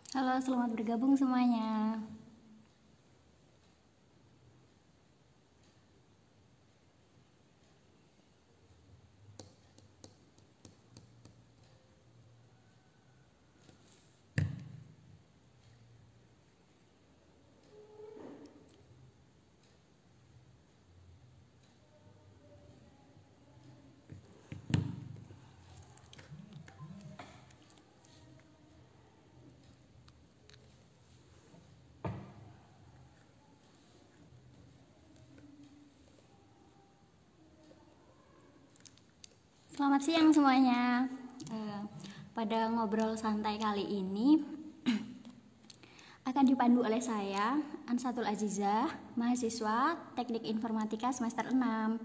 Halo, selamat bergabung semuanya. Selamat siang semuanya. Eh, Pada ngobrol santai kali ini akan dipandu oleh saya, Ansatul Azizah, mahasiswa Teknik Informatika semester 6.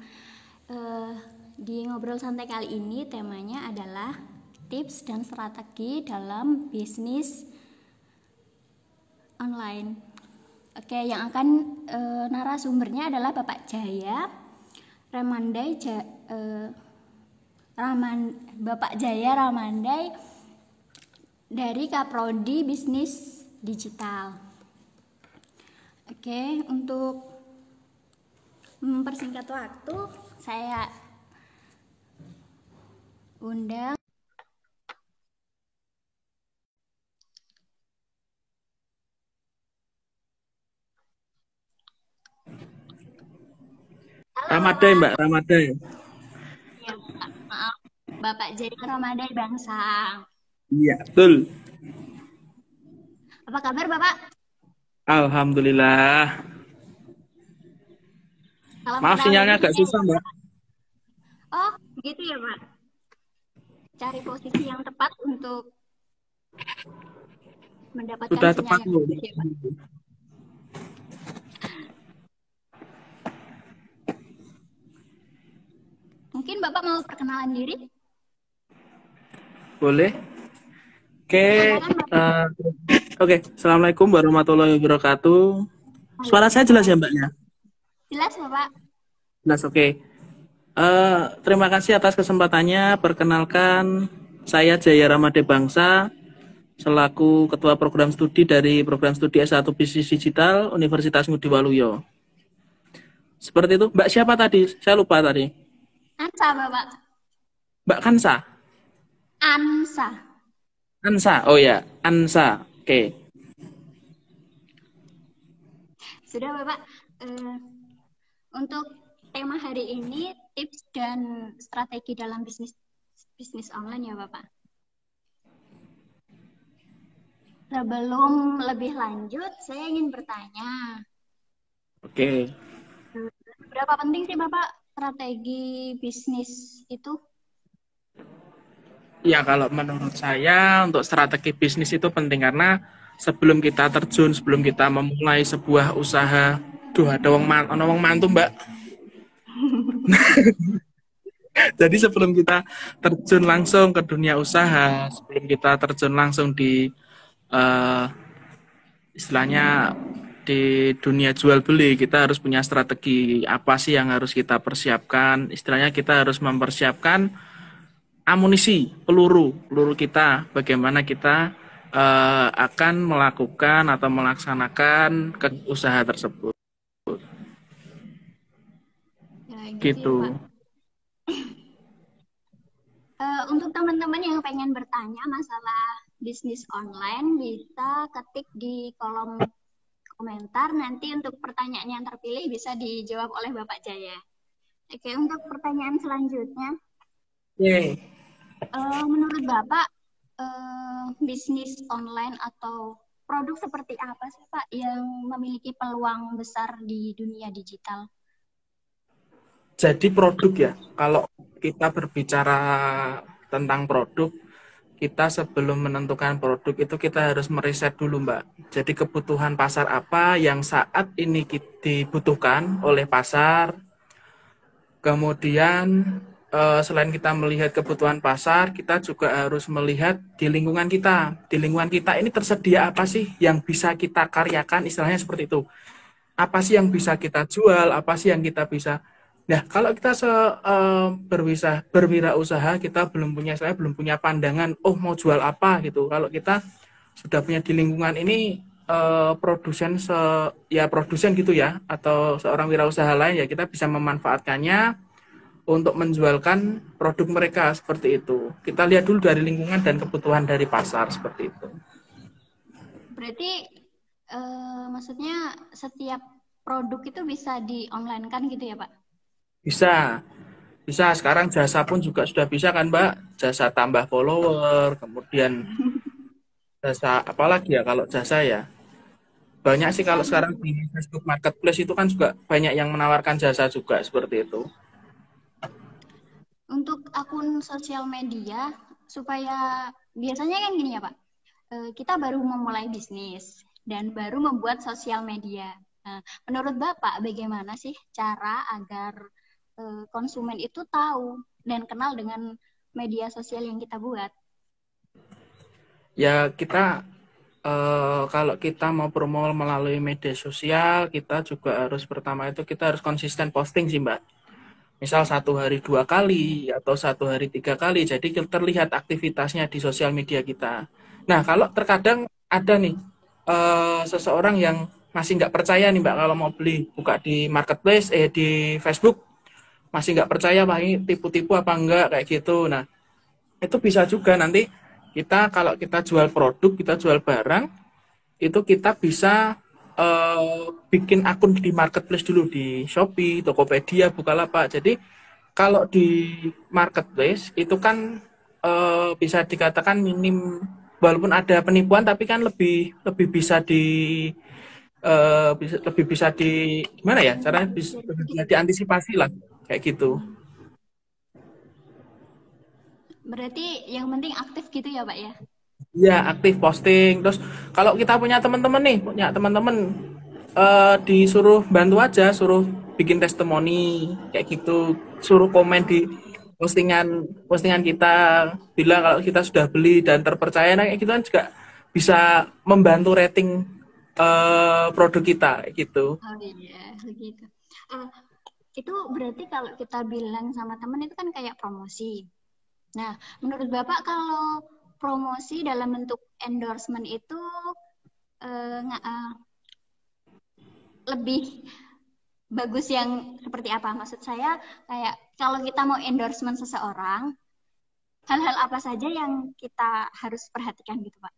Di ngobrol santai kali ini temanya adalah tips dan strategi dalam bisnis online. Oke, yang akan narasumbernya adalah Bapak Jaya Ramandai Bapak Jaya Ramandai dari Kaprodi Bisnis Digital. Oke, untuk mempersingkat waktu, saya undang. Halo Ramadai, Bapak. Mbak, Ramadai. Ya, Bapak. Maaf. Bapak Jaya Ramandai Bangsang. Iya, betul. Apa kabar Bapak? Alhamdulillah. Salam Maaf kenal sinyalnya dari agak saya susah, ya Mbak. Bapak. Oh, begitu ya Pak. Cari posisi yang tepat untuk mendapatkan Sudah sinyal tepat, yang Bu. baik ya Pak. Mungkin Bapak mau perkenalan diri? Boleh? Oke. Silakan Bapak. eh, Oke. Assalamualaikum warahmatullahi wabarakatuh. Suara saya jelas ya, Waalaikumsalam. Mbaknya? Jelas Bapak. Jelas, oke. Terima kasih atas kesempatannya. Perkenalkan, saya Jaya Ramadai Bangsa, selaku Ketua Program Studi dari Program Studi S1 Bisnis Digital Universitas Ngudi Waluyo. Seperti itu. Mbak siapa tadi? Saya lupa tadi. Ansa Bapak. Mbak Kansa? Ansa. Ansa, oh ya, Ansa. Oke. Sudah Bapak. Eh, untuk tema hari ini tips dan strategi dalam bisnis bisnis online ya Bapak. Sebelum lebih lanjut, saya ingin bertanya, Oke. berapa penting sih Bapak strategi bisnis itu? Ya, kalau menurut saya untuk strategi bisnis itu penting karena sebelum kita terjun, sebelum kita memulai sebuah usaha, duh ada wong mantu, Mbak. Jadi sebelum kita terjun langsung ke dunia usaha, sebelum kita terjun langsung di eh, istilahnya di dunia jual beli, kita harus punya strategi apa sih yang harus kita persiapkan. Istilahnya kita harus mempersiapkan amunisi, peluru kita, bagaimana kita akan melakukan atau melaksanakan ke usaha tersebut. Ya gitu ya Pak. Gitu. Untuk teman-teman yang pengen bertanya masalah bisnis online, bisa ketik di kolom komentar. Nanti untuk pertanyaan yang terpilih bisa dijawab oleh Bapak Jaya. Oke, untuk pertanyaan selanjutnya, Oke. menurut Bapak, bisnis online atau produk seperti apa sih Pak yang memiliki peluang besar di dunia digital? Jadi produk ya, kalau kita berbicara tentang produk, kita sebelum menentukan produk itu kita harus meriset dulu, Mbak. Jadi kebutuhan pasar apa yang saat ini dibutuhkan oleh pasar. Kemudian selain kita melihat kebutuhan pasar, kita juga harus melihat di lingkungan kita. Di lingkungan kita ini tersedia apa sih yang bisa kita karyakan, istilahnya seperti itu. Apa sih yang bisa kita jual, apa sih yang kita bisa. Nah, kalau kita berwirausaha, kita belum punya, saya belum punya pandangan, oh mau jual apa gitu. Kalau kita sudah punya di lingkungan ini produsen ya produsen gitu ya, atau seorang wirausaha lain ya, kita bisa memanfaatkannya untuk menjualkan produk mereka seperti itu. Kita lihat dulu dari lingkungan dan kebutuhan dari pasar seperti itu. Berarti maksudnya setiap produk itu bisa di online kan gitu ya Pak? Bisa, bisa sekarang jasa pun juga sudah bisa kan Mbak, jasa tambah follower, kemudian jasa apalagi ya kalau jasa ya. Banyak sih Bisa kalau sekarang gitu. di Facebook Marketplace itu kan juga banyak yang menawarkan jasa juga seperti itu. Untuk akun sosial media supaya biasanya kan gini ya Pak, kita baru memulai bisnis dan baru membuat sosial media. Nah, menurut Bapak bagaimana sih cara agar konsumen itu tahu dan kenal dengan media sosial yang kita buat? Ya kita kalau kita mau promo melalui media sosial, kita juga harus pertama itu kita harus konsisten posting sih Mbak. Misal 1 hari 2 kali atau 1 hari 3 kali, jadi terlihat aktivitasnya di sosial media kita. Nah kalau terkadang ada nih seseorang yang masih nggak percaya nih Mbak, kalau mau beli buka di marketplace di Facebook masih nggak percaya Pak, ini tipu-tipu apa enggak kayak gitu. Nah itu bisa juga nanti kita kalau kita jual produk, kita jual barang, itu kita bisa bikin akun di marketplace dulu di Shopee, Tokopedia, Bukalapak. Jadi kalau di marketplace itu kan bisa dikatakan minim, walaupun ada penipuan tapi kan lebih lebih bisa lebih bisa di gimana ya caranya, bisa, lebih bisa diantisipasi lah kayak gitu. Berarti yang penting aktif gitu ya Pak ya? Ya aktif posting. Terus kalau kita punya teman-teman nih, punya teman-teman disuruh bantu aja, suruh bikin testimoni kayak gitu, suruh komen di postingan postingan kita, bilang kalau kita sudah beli dan terpercaya, nah kayak gitu kan juga bisa membantu rating produk kita kayak gitu. Oh iya, begitu. Eh, itu berarti kalau kita bilang sama teman itu kan kayak promosi. Nah, menurut Bapak kalau promosi dalam bentuk endorsement itu lebih bagus yang seperti apa? Maksud saya kayak kalau kita mau endorsement seseorang, hal-hal apa saja yang kita harus perhatikan gitu, Pak?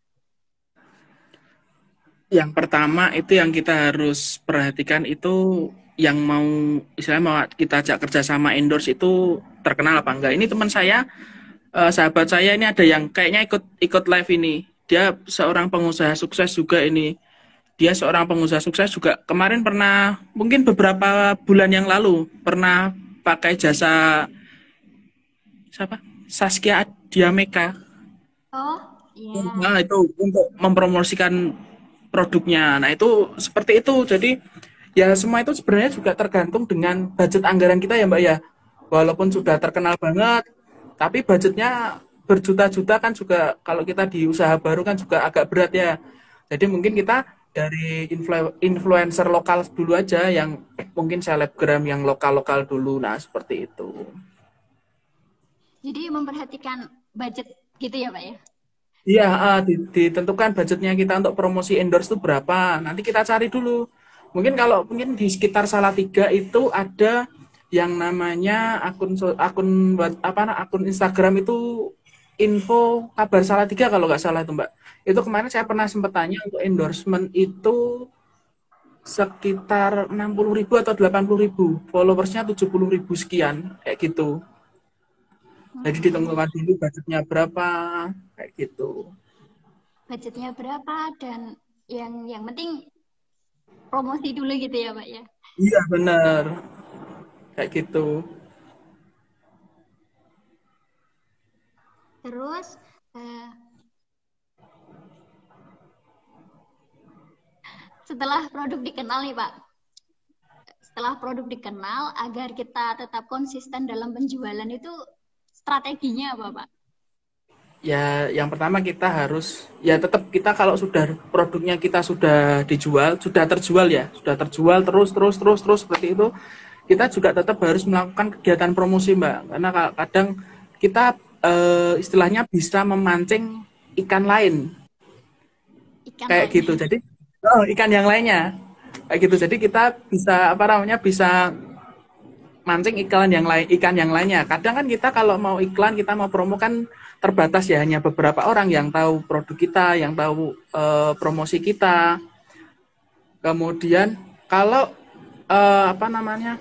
Yang pertama itu yang kita harus perhatikan itu yang mau istilahnya mau kita ajak kerja sama endorse itu terkenal apa enggak. Ini teman saya, sahabat saya ini ada yang kayaknya ikut ikut live ini. Dia seorang pengusaha sukses juga ini. Dia seorang pengusaha sukses juga. Kemarin pernah mungkin beberapa bulan yang lalu pernah pakai jasa siapa? Saskia Diameka. Oh, iya. Nah, itu untuk mempromosikan produknya. Nah, itu seperti itu. Jadi, ya semua itu sebenarnya juga tergantung dengan budget anggaran kita ya, Mbak ya. Walaupun sudah terkenal banget, tapi budgetnya berjuta-juta kan juga kalau kita di usaha baru kan juga agak berat ya. Jadi mungkin kita dari influencer lokal dulu aja, yang mungkin selebgram yang lokal-lokal dulu. Nah, seperti itu. Jadi memperhatikan budget gitu ya, Pak ya? Iya, ditentukan budgetnya kita untuk promosi endorse itu berapa. Nanti kita cari dulu. Mungkin di sekitar Salatiga itu ada yang namanya akun Instagram itu info kabar Salatiga kalau nggak salah itu Mbak. Itu kemarin saya pernah sempat tanya untuk endorsement itu sekitar 60.000 atau 80.000, followersnya 70.000 sekian kayak gitu. Jadi Hmm, ditentukan dulu budgetnya berapa kayak gitu. budgetnya berapa dan yang penting promosi dulu gitu ya, Pak ya? Iya benar, kayak gitu. Terus eh, setelah produk dikenal nih, Pak. Setelah produk dikenal, agar kita tetap konsisten dalam penjualan itu strateginya apa, Pak? Ya, yang pertama kita harus ya tetap kita kalau sudah produknya kita sudah dijual, sudah terjual ya, sudah terjual terus seperti itu, kita juga tetap harus melakukan kegiatan promosi, Mbak. Karena kadang kita istilahnya bisa memancing ikan lain. Ikan kayak lainnya. gitu. Jadi ikan yang lainnya kayak gitu. Jadi kita bisa apa namanya bisa mancing ikan yang lainnya. Kadang kan kita kalau mau iklan, kita mau promo kan terbatas ya, hanya beberapa orang yang tahu produk kita, yang tahu promosi kita. Kemudian kalau apa namanya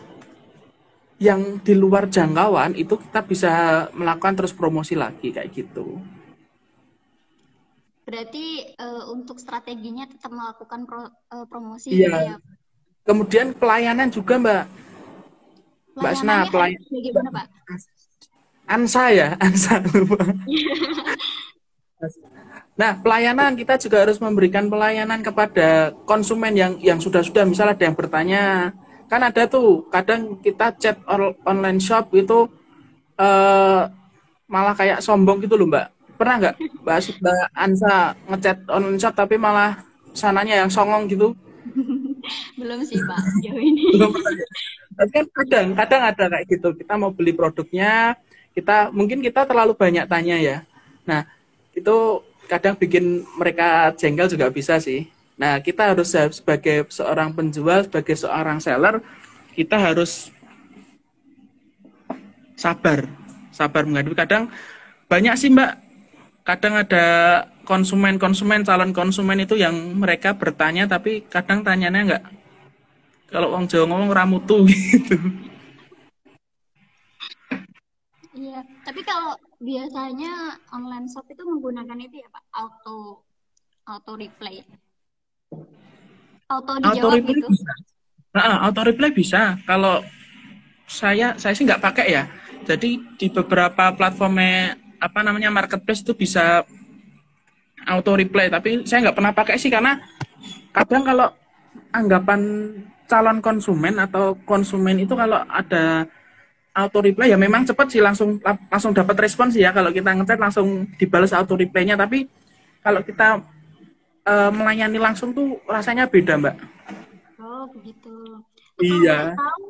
yang di luar jangkauan itu kita bisa melakukan terus promosi lagi kayak gitu. Berarti untuk strateginya tetap melakukan promosi gitu Iya. ya. Kemudian pelayanan juga Mbak Sna, Pelayanannya kayak bagaimana, Pak? Ansa ya, Ansa lupa. Nah, pelayanan kita juga harus memberikan pelayanan kepada konsumen yang sudah-sudah, misalnya ada yang bertanya, kan ada tuh kadang kita chat online shop itu eh, malah kayak sombong gitu loh Mbak. Pernah nggak Mbak Ansa ngechat online shop tapi malah sananya yang songong gitu? Belum sih, Pak, sejauh ini. Belum pernah ya? Tapi kan kadang ada kayak gitu. Kita mau beli produknya, mungkin kita terlalu banyak tanya ya. Nah, itu kadang bikin mereka jengkel juga bisa sih. Nah, kita harus sebagai seorang penjual, sebagai seorang seller, kita harus sabar, sabar menghadapi. Kadang banyak sih Mbak, kadang ada calon konsumen itu yang mereka bertanya tapi kadang tanyanya nggak, kalau orang Jawa ngomong ramutu gitu. Iya, tapi kalau biasanya online shop itu menggunakan itu ya, Pak, auto auto reply, auto Auto dijawab reply gitu. bisa. Nah, auto reply bisa. Kalau saya sih nggak pakai ya. Jadi di beberapa platformnya apa namanya marketplace itu bisa auto reply, tapi saya nggak pernah pakai sih karena kadang kalau anggapan calon konsumen atau konsumen itu kalau ada auto reply ya memang cepat sih, langsung langsung dapat respon sih ya, kalau kita ngechat langsung dibalas auto reply-nya, tapi kalau kita melayani langsung tuh rasanya beda Mbak. Oh, begitu. Kalau boleh Iya. tahu,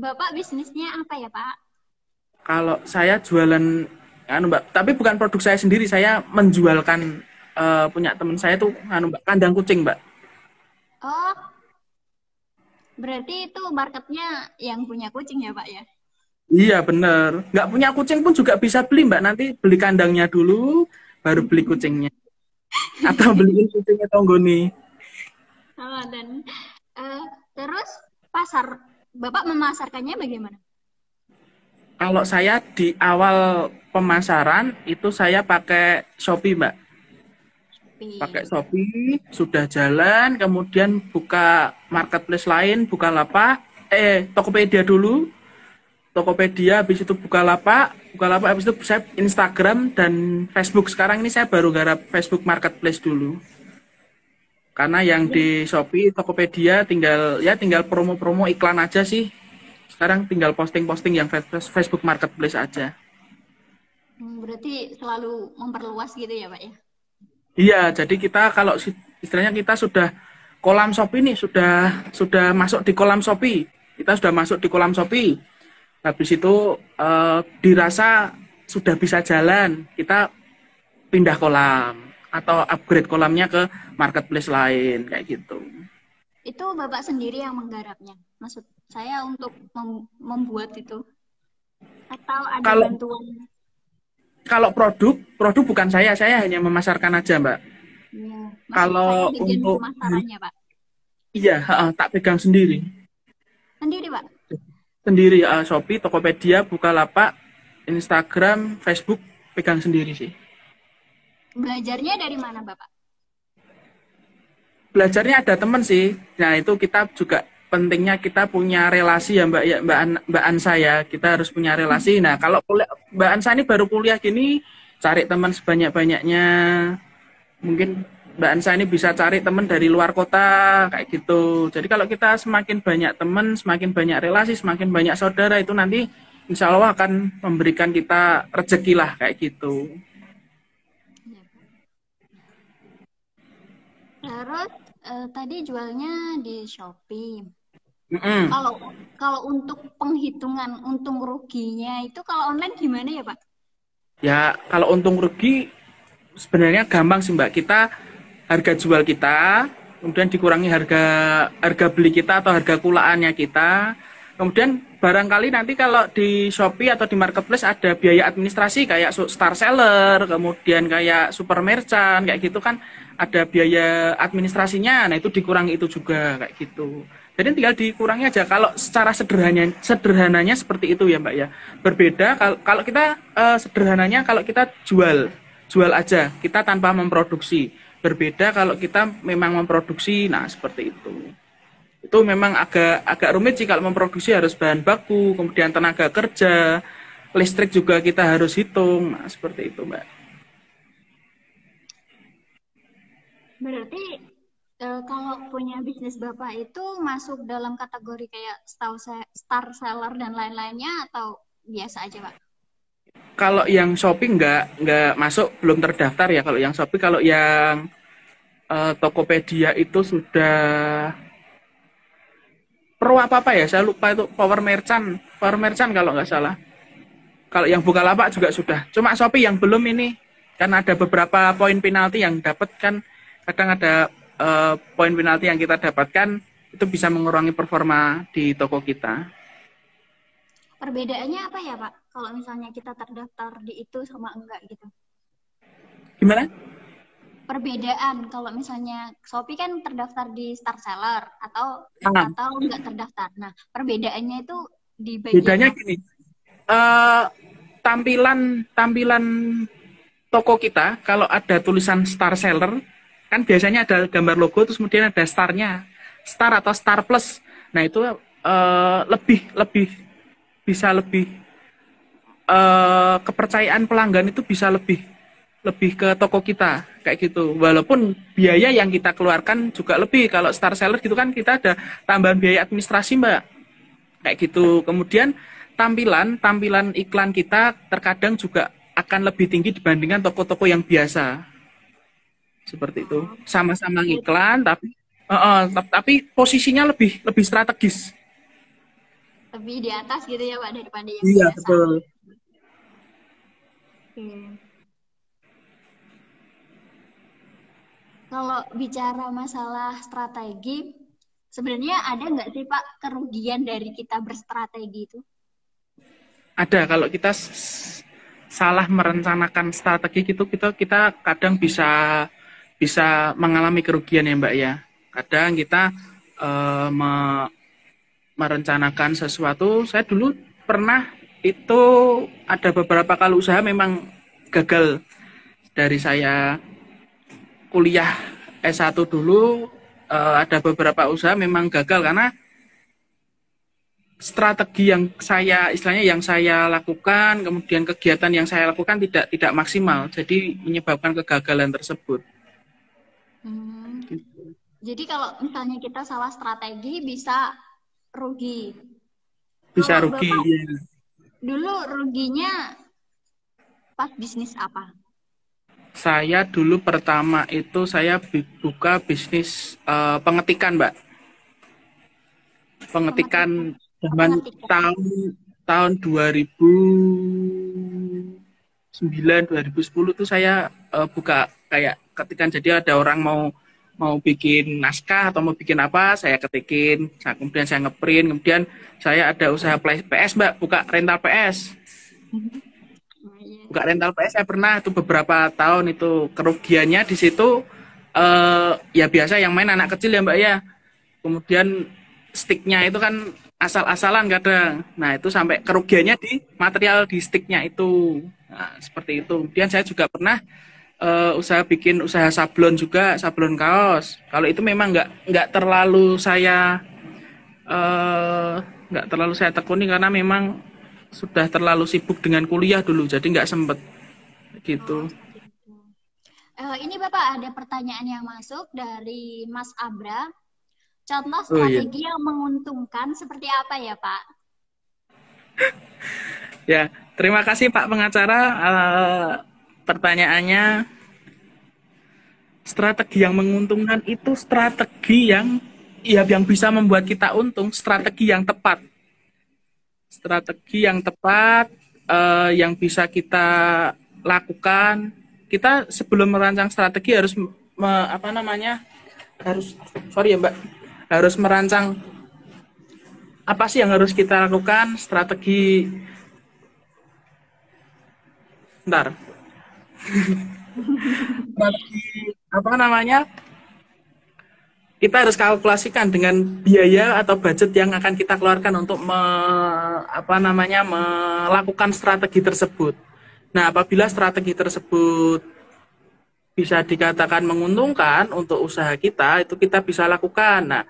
Bapak bisnisnya apa ya, Pak? Kalau saya jualan anu Mbak, tapi bukan produk saya sendiri, saya menjualkan punya teman saya tuh anu Mbak, kandang kucing Mbak. Oh, berarti itu marketnya yang punya kucing ya, Pak ya? Iya bener, nggak punya kucing pun juga bisa beli Mbak, nanti beli kandangnya dulu baru beli kucingnya, atau beliin kucingnya Tonggoni. Oh, dan eh, terus pasar, Bapak memasarkannya bagaimana? Kalau saya di awal pemasaran itu saya pakai Shopee Mbak, pakai Di Shopee sudah jalan, kemudian buka marketplace lain, Bukalapak, Tokopedia dulu, Tokopedia, habis itu Bukalapak habis itu saya Instagram dan Facebook. Sekarang ini saya baru garap Facebook Marketplace dulu. Karena yang di Shopee, Tokopedia tinggal promo-promo iklan aja sih. Sekarang tinggal posting-posting yang Facebook Marketplace aja. berarti selalu memperluas gitu ya, Pak ya? Iya, jadi kita kalau istilahnya kita sudah kolam Shopee nih, sudah masuk di kolam Shopee. Kita sudah masuk di kolam Shopee. Habis itu dirasa sudah bisa jalan, kita pindah kolam atau upgrade kolamnya ke marketplace lain kayak gitu. Itu Bapak sendiri yang menggarapnya. Maksud saya untuk membuat itu atau ada Kalau bantuan? kalau produk bukan saya hanya memasarkan aja, Mbak. Ya, maksud saya Kalau bagian untuk pemasarannya, Pak. iya, tak pegang sendiri. Sendiri, Pak. Sendiri Shopee, Tokopedia, Bukalapak, Instagram, Facebook pegang sendiri sih. Belajarnya dari mana, Bapak? Belajarnya ada teman sih. Nah, itu kita juga pentingnya kita punya relasi ya Mbak Ansa ya. Kita harus punya relasi. Nah, kalau Mbak Ansa ini baru kuliah gini, cari teman sebanyak-banyaknya. Mungkin Mbak Ansa ini bisa cari teman dari luar kota kayak gitu. Jadi kalau kita semakin banyak teman, semakin banyak relasi, semakin banyak saudara, itu nanti insya Allah akan memberikan kita rezeki lah kayak gitu. Ya, Pak. Terus tadi jualnya di Shopee. Mm-mm. Kalau kalau untuk penghitungan untung ruginya itu kalau online gimana ya, Pak? Ya kalau untung rugi sebenarnya gampang sih Mbak. Kita harga jual kita, kemudian dikurangi harga harga beli kita atau harga kulaannya kita. Kemudian barangkali nanti kalau di Shopee atau di marketplace ada biaya administrasi kayak star seller, kemudian kayak super merchant, kayak gitu kan ada biaya administrasinya. Nah, itu dikurangi itu juga kayak gitu. Jadi tinggal dikurangi aja. Kalau secara sederhananya seperti itu ya Mbak ya. Berbeda kalau kita sederhananya kalau kita jual aja, kita tanpa memproduksi. Berbeda kalau kita memang memproduksi, nah seperti itu. Itu memang agak rumit sih kalau memproduksi, harus bahan baku, kemudian tenaga kerja, listrik juga kita harus hitung. Nah, seperti itu, Mbak. Berarti kalau punya bisnis Bapak itu masuk dalam kategori kayak star seller dan lain-lainnya atau biasa aja, Pak? Kalau yang Shopee nggak masuk, belum terdaftar ya. Kalau yang Shopee, kalau yang Tokopedia itu sudah Pro apa ya, saya lupa itu, Power Merchant kalau nggak salah. Kalau yang Bukalapak juga sudah, cuma Shopee yang belum ini, kan ada beberapa poin penalti yang dapat kan, kadang ada poin penalti yang kita dapatkan, itu bisa mengurangi performa di toko kita. Perbedaannya apa ya Pak, kalau misalnya kita terdaftar di itu sama enggak gitu? Gimana? Perbedaan kalau misalnya Shopee kan terdaftar di star seller atau enggak terdaftar. Nah, perbedaannya itu di bagian bedanya gini, tampilan toko kita kalau ada tulisan star seller kan biasanya ada gambar logo, terus kemudian ada starnya, star atau star plus. Nah itu lebih bisa lebih kepercayaan pelanggan itu bisa lebih ke toko kita kayak gitu, walaupun biaya yang kita keluarkan juga lebih. Kalau star seller gitu kan kita ada tambahan biaya administrasi Mbak kayak gitu. Kemudian tampilan iklan kita terkadang juga akan lebih tinggi dibandingkan toko-toko yang biasa seperti itu. Sama-sama iklan tapi posisinya lebih strategis, lebih di atas gitu ya Pak daripada yang iya biasa. betul. Kalau bicara masalah strategi, sebenarnya ada nggak sih Pak kerugian dari kita berstrategi itu? Ada, kalau kita salah merencanakan strategi gitu, kita kadang bisa mengalami kerugian ya Mbak ya. Kadang kita merencanakan sesuatu. Saya dulu pernah itu ada beberapa kali usaha memang gagal. Dari saya kuliah S1 dulu ada beberapa usaha memang gagal karena strategi yang saya lakukan, kemudian kegiatan yang saya lakukan tidak maksimal, jadi menyebabkan kegagalan tersebut. Jadi kalau misalnya kita salah strategi bisa rugi. Bisa rugi. Ya. Dulu ruginya pas bisnis apa? Saya dulu pertama itu saya buka bisnis pengetikan, Mbak. Pengetikan zaman tahun 2009 2010 tuh saya buka kayak ketikan. Jadi ada orang mau bikin naskah atau mau bikin apa, saya ketikin. Nah, kemudian saya ngeprint, kemudian saya ada usaha PS, Mbak, buka rental PS. Buka rental PS saya pernah itu beberapa tahun, itu kerugiannya di situ ya biasa yang main anak kecil ya Mbak ya. Kemudian sticknya itu kan asal-asalan kadang. Nah itu sampai kerugiannya di material di sticknya itu. Nah, seperti itu. Kemudian saya juga pernah bikin usaha sablon juga, sablon kaos. Kalau itu memang nggak terlalu saya tekuni karena memang sudah terlalu sibuk dengan kuliah dulu, jadi nggak sempet gitu. Ini Bapak ada pertanyaan yang masuk dari Mas Abra. Contoh strategi yang menguntungkan seperti apa ya Pak? Ya, terima kasih Pak pengacara. Pertanyaannya, strategi yang menguntungkan itu strategi yang bisa membuat kita untung, strategi yang tepat. Strategi yang tepat yang bisa kita lakukan. Kita sebelum merancang strategi harus apa namanya, harus, sorry ya Mbak, harus merancang apa sih yang harus kita lakukan, strategi, bentar, strategi apa namanya, kita harus kalkulasikan dengan biaya atau budget yang akan kita keluarkan untuk apa namanya, melakukan strategi tersebut. Nah, apabila strategi tersebut bisa dikatakan menguntungkan untuk usaha kita, itu kita bisa lakukan. Nah,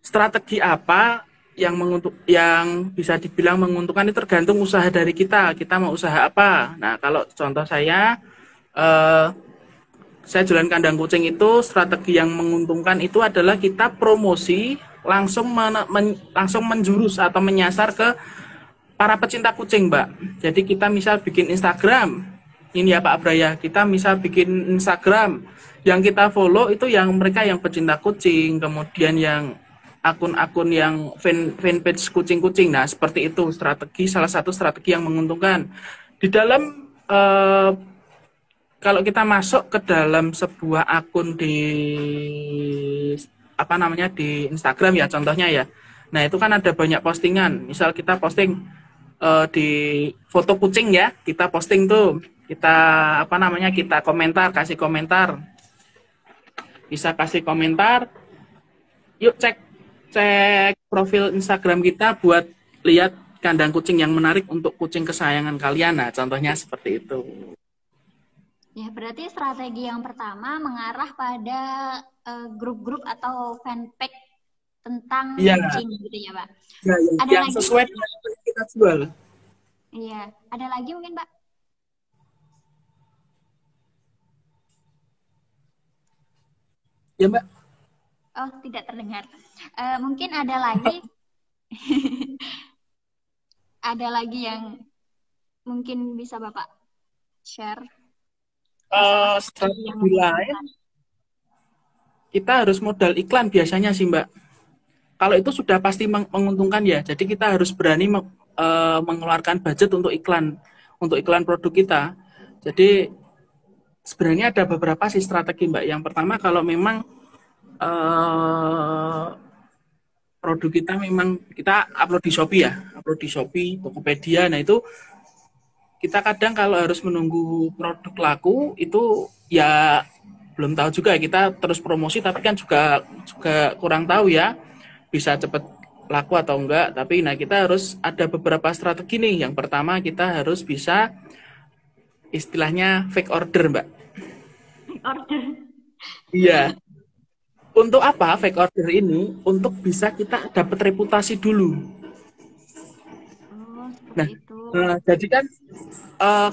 strategi apa yang bisa dibilang menguntungkan itu tergantung usaha dari kita. Kita mau usaha apa? Nah, kalau contoh eh, saya jualan kandang kucing itu, strategi yang menguntungkan itu adalah kita promosi langsung menjurus atau menyasar ke para pecinta kucing, Mbak. Jadi kita misal bikin Instagram, ini ya Pak Abraya, kita misal bikin Instagram, yang kita follow itu yang mereka yang pecinta kucing, kemudian yang akun-akun yang fanpage kucing-kucing. Nah, seperti itu salah satu strategi yang menguntungkan. Di dalam kalau kita masuk ke dalam sebuah akun di apa namanya, di Instagram ya contohnya ya. Nah, itu kan ada banyak postingan. Misal kita posting di foto kucing ya, kita posting tuh, kita apa namanya, kita komentar, kasih komentar. Bisa kasih komentar. Yuk cek profil Instagram kita buat lihat kandang kucing yang menarik untuk kucing kesayangan kalian. Nah, contohnya seperti itu. Ya, berarti strategi yang pertama mengarah pada grup-grup atau fanpage tentang kucing gitu ya, Pak. Ya, ada yang lagi sesuai dengan yang kita jual. Iya, ada lagi mungkin, Pak? Ya, Mbak. Oh, tidak terdengar. Mungkin ada lagi ada lagi yang mungkin bisa Bapak share. Strategi lain, kita harus modal iklan biasanya sih Mbak. Kalau itu sudah pasti menguntungkan ya. Jadi kita harus berani mengeluarkan budget untuk iklan produk kita. Jadi sebenarnya ada beberapa sih strategi Mbak. Yang pertama, kalau memang produk kita memang kita upload di Shopee ya, upload di Shopee, Tokopedia. Nah, itu kita kadang kalau harus menunggu produk laku itu ya belum tahu juga, kita terus promosi tapi kan juga kurang tahu ya bisa cepat laku atau enggak. Tapi nah, kita harus ada beberapa strategi nih. Yang pertama, kita harus bisa istilahnya fake order, Mbak. Fake order. Iya. Untuk apa fake order ini? Untuk bisa kita dapat reputasi dulu. Oh, Nah, itu. jadi kan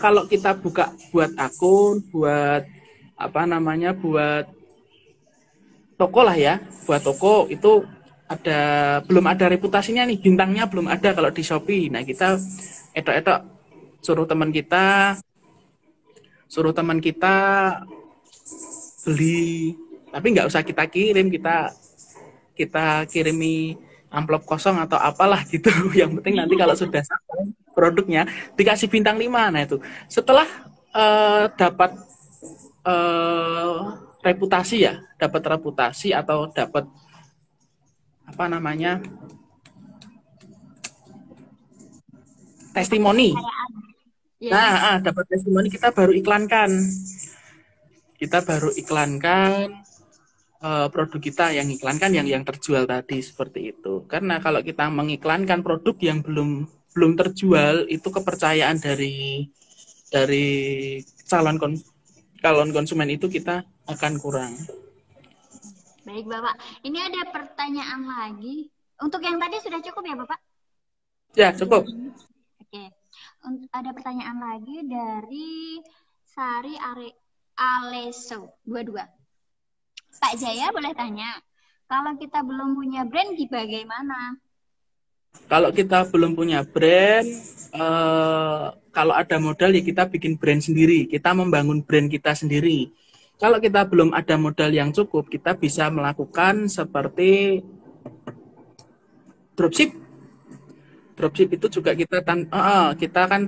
kalau kita buka buat akun, buat apa namanya, buat toko lah ya, buat toko itu belum ada reputasinya nih, bintangnya belum ada kalau di Shopee. Nah, kita etok-etok suruh teman kita beli, tapi nggak usah kita kirim, kita kirimi amplop kosong atau apalah gitu. Yang penting nanti kalau sudah sampai produknya dikasih bintang 5. Nah, itu setelah dapat reputasi atau dapat apa namanya, testimoni. Nah, dapat testimoni, kita baru iklankan produk kita, yang iklankan yang terjual tadi, seperti itu. Karena kalau kita mengiklankan produk yang belum terjual, itu kepercayaan dari calon konsumen itu kita akan kurang. Baik, Bapak. Ini ada pertanyaan lagi. Untuk yang tadi sudah cukup ya, Bapak? Ya, cukup. Oke. Ada pertanyaan lagi dari Sari Aleso 22. Pak Jaya, boleh tanya, kalau kita belum punya brand bagaimana? Kalau kita belum punya brand, kalau ada modal ya kita bikin brand sendiri, kita membangun brand kita sendiri. Kalau kita belum ada modal yang cukup, kita bisa melakukan seperti dropship. dropship itu juga kita kan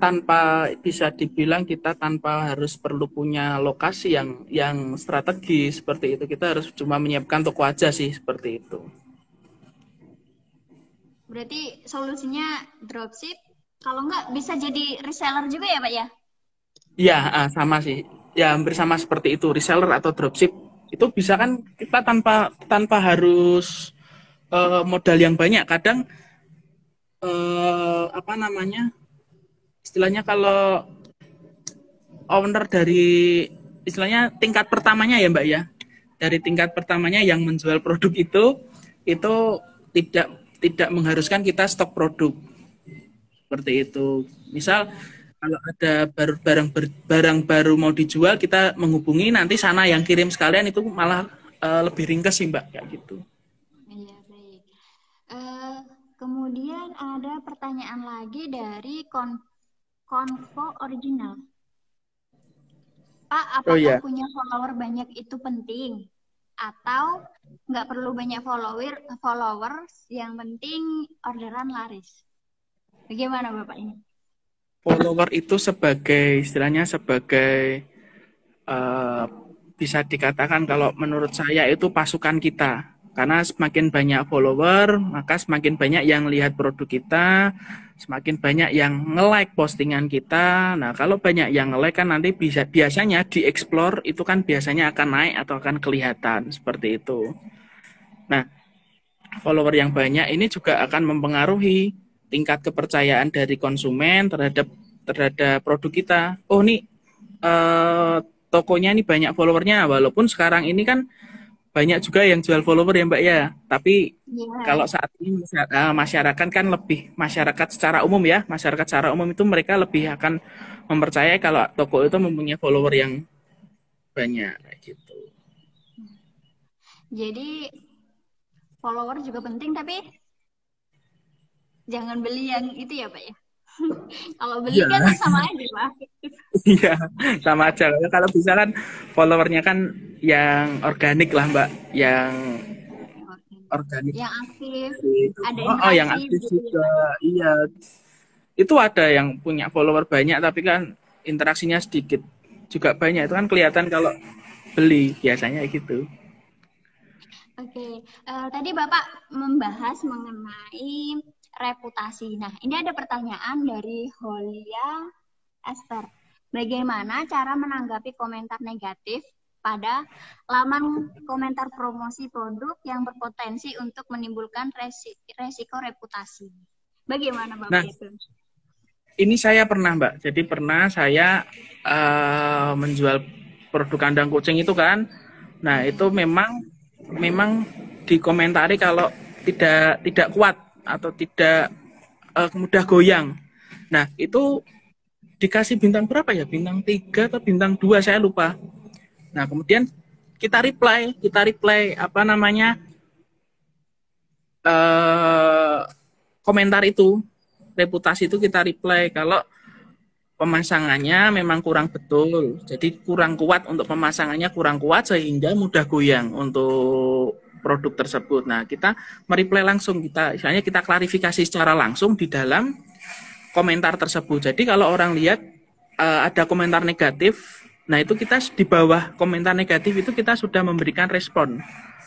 tanpa, bisa dibilang kita tanpa harus perlu punya lokasi yang strategis seperti itu. Kita harus cuma menyiapkan toko aja sih seperti itu. Berarti solusinya dropship, kalau nggak bisa jadi reseller juga ya Pak ya? Iya, sama sih. Ya hampir sama seperti itu, reseller atau dropship. Itu bisa kan kita tanpa tanpa harus modal yang banyak. Kadang apa namanya? Istilahnya kalau owner dari istilahnya tingkat pertamanya ya Mbak ya. Dari tingkat pertamanya yang menjual produk itu tidak tidak mengharuskan kita stok produk. Seperti itu. Misal kalau ada barang baru mau dijual, kita menghubungi, nanti sana yang kirim sekalian, itu malah lebih ringkas sih Mbak kayak gitu. Iya, baik. Kemudian ada pertanyaan lagi dari Konvo Original. Pak, Oh apakah ya, punya follower banyak itu penting? Atau nggak perlu banyak followers, yang penting orderan laris? Bagaimana Bapak ini? follower itu sebagai istilahnya sebagai eh, bisa dikatakan kalau menurut saya itu pasukan kita. Karena semakin banyak follower, maka semakin banyak yang lihat produk kita, semakin banyak yang nge-like postingan kita. Nah, kalau banyak yang nge-like kan nanti biasanya di-explore itu kan biasanya akan naik atau akan kelihatan seperti itu. Nah, follower yang banyak ini juga akan mempengaruhi tingkat kepercayaan dari konsumen terhadap terhadap produk kita. Oh, nih eh, tokonya ini banyak followernya, walaupun sekarang ini kan banyak juga yang jual follower ya Mbak ya. Tapi Iya. kalau saat ini masyarakat kan lebih, masyarakat secara umum ya, masyarakat secara umum itu mereka lebih akan mempercayai kalau toko itu mempunyai follower yang banyak gitu. Jadi follower juga penting, tapi jangan beli yang itu ya Pak ya. Kalau beli Iya, kan sama aja Pak. iya, sama aja. Kalau bisa kan followernya kan yang organik lah Mbak, yang organik Yang aktif, dari itu. ada Yang interaksi aktif gitu ya juga. Pak. Iya, itu ada yang punya follower banyak tapi kan interaksinya sedikit. Juga banyak itu kan kelihatan kalau beli biasanya gitu. Oke, tadi Bapak membahas mengenai reputasi. Nah, ini ada pertanyaan dari Holia Esther. Bagaimana cara menanggapi komentar negatif pada laman komentar promosi produk yang berpotensi untuk menimbulkan resiko reputasi? Bagaimana Bapak Nah, itu? ini saya pernah Mbak. Jadi pernah saya menjual produk kandang kucing itu kan. Nah, itu memang memang dikomentari kalau tidak kuat atau tidak mudah goyang. Nah, itu dikasih bintang berapa ya? Bintang 3 atau bintang 2 saya lupa. Nah, kemudian kita reply apa namanya? Komentar itu, reputasi itu kita reply kalau pemasangannya memang kurang betul. Jadi kurang kuat untuk pemasangannya, kurang kuat sehingga mudah goyang untuk produk tersebut. Nah, kita mereply langsung, misalnya kita klarifikasi secara langsung di dalam komentar tersebut. Jadi kalau orang lihat ada komentar negatif, nah itu kita di bawah komentar negatif itu kita sudah memberikan respon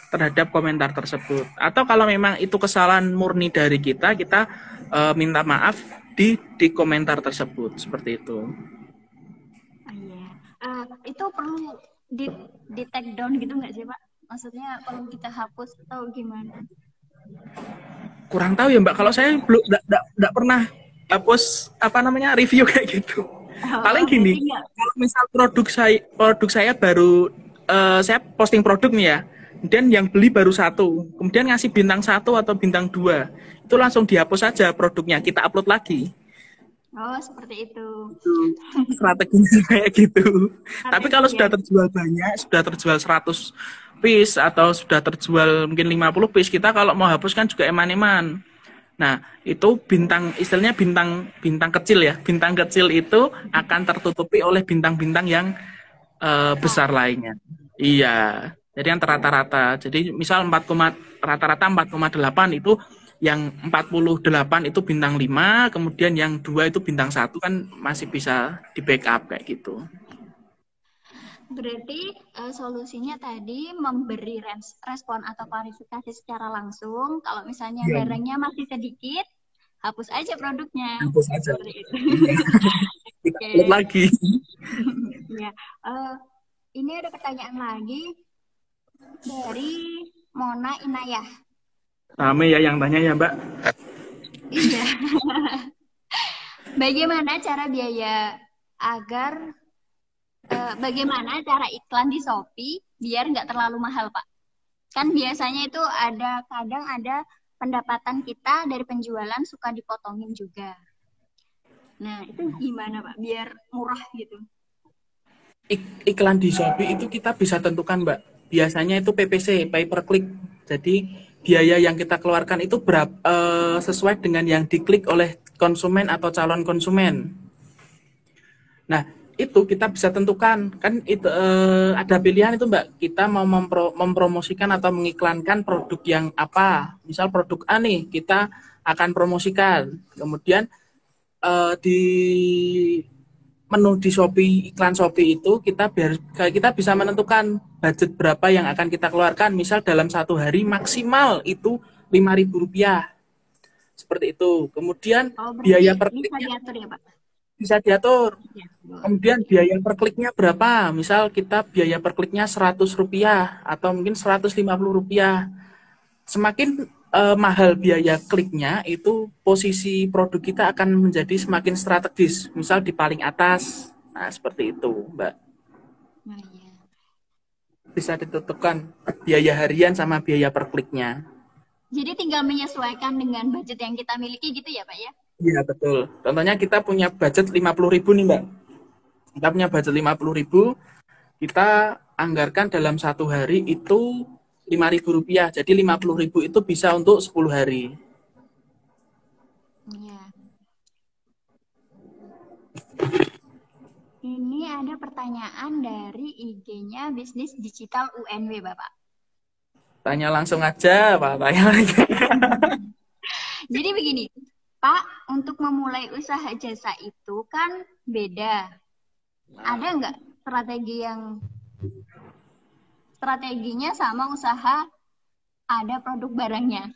terhadap komentar tersebut. Atau kalau memang itu kesalahan murni dari kita minta maaf di komentar tersebut seperti itu. Oh, iya. Itu perlu di take down gitu nggak sih Pak? Maksudnya perlu kita hapus atau gimana? Kurang tahu ya Mbak, kalau saya belum enggak pernah hapus apa namanya review kayak gitu. Paling Oh, berarti gini, nggak. kalau misal produk saya baru saya posting produk nih ya, kemudian yang beli baru satu, kemudian ngasih bintang 1 atau bintang 2, itu langsung dihapus saja produknya, kita upload lagi. Oh, seperti itu. Itu strateginya kayak gitu. Tapi kalau Strategi ya. sudah terjual banyak, sudah terjual 100 piece atau sudah terjual mungkin 50 piece, kita kalau mau hapus kan juga eman-eman. Nah, itu bintang istilahnya bintang bintang kecil ya. Bintang kecil itu akan tertutupi oleh bintang-bintang yang Besar. besar lainnya. Iya. Jadi yang rata-rata. Jadi misal rata-rata 4,8 itu yang 48 itu bintang 5, kemudian yang 2 itu bintang 1 kan masih bisa di backup kayak gitu. Berarti solusinya tadi memberi respon atau klarifikasi secara langsung. Kalau misalnya Iya, barangnya masih sedikit, hapus aja produknya. hapus aja. Seperti itu. Iya. Kita Oke. upload lagi. Ya. Ini ada pertanyaan lagi dari Mona Inayah. Rame ya yang tanya ya, Mbak. Iya. Bagaimana cara biaya agar bagaimana cara iklan di Shopee biar nggak terlalu mahal, Pak? Kan biasanya itu kadang ada pendapatan kita dari penjualan suka dipotongin juga. Nah, itu gimana, Pak? Biar murah gitu. Iklan di Shopee itu kita bisa tentukan, Mbak. Biasanya itu PPC, pay per click. Jadi biaya yang kita keluarkan itu sesuai dengan yang diklik oleh konsumen atau calon konsumen. Nah, itu kita bisa tentukan. Kan itu ada pilihan itu, Mbak. Kita mau mempromosikan atau mengiklankan produk yang apa. Misal produk A nih, kita akan promosikan. Kemudian di menu di Shopee, iklan Shopee itu kita bisa menentukan budget berapa yang akan kita keluarkan. Misal dalam satu hari maksimal itu Rp5.000. Seperti itu. Kemudian biaya per bisa kliknya diatur ya, Pak? bisa diatur. Ya, Kemudian biaya per kliknya berapa? Misal kita biaya per kliknya Rp100 atau mungkin Rp150. Semakin mahal biaya kliknya, itu posisi produk kita akan menjadi semakin strategis. Misal di paling atas. Nah, seperti itu, Mbak. Nah, ya. Bisa ditentukan biaya harian sama biaya per kliknya. Jadi tinggal menyesuaikan dengan budget yang kita miliki gitu ya, Pak ya? Iya, betul. Contohnya kita punya budget Rp50.000 nih, Mbak. Kita punya budget Rp50.000, kita anggarkan dalam satu hari itu Rp5.000. Jadi Rp50.000 itu bisa untuk 10 hari. Iya. Ini ada pertanyaan dari IG-nya Bisnis Digital UNW, Bapak. Tanya langsung aja, Pak. Tanya lagi. Jadi begini, Pak, untuk memulai usaha jasa itu kan beda. Ada nggak strateginya sama usaha ada produk barangnya?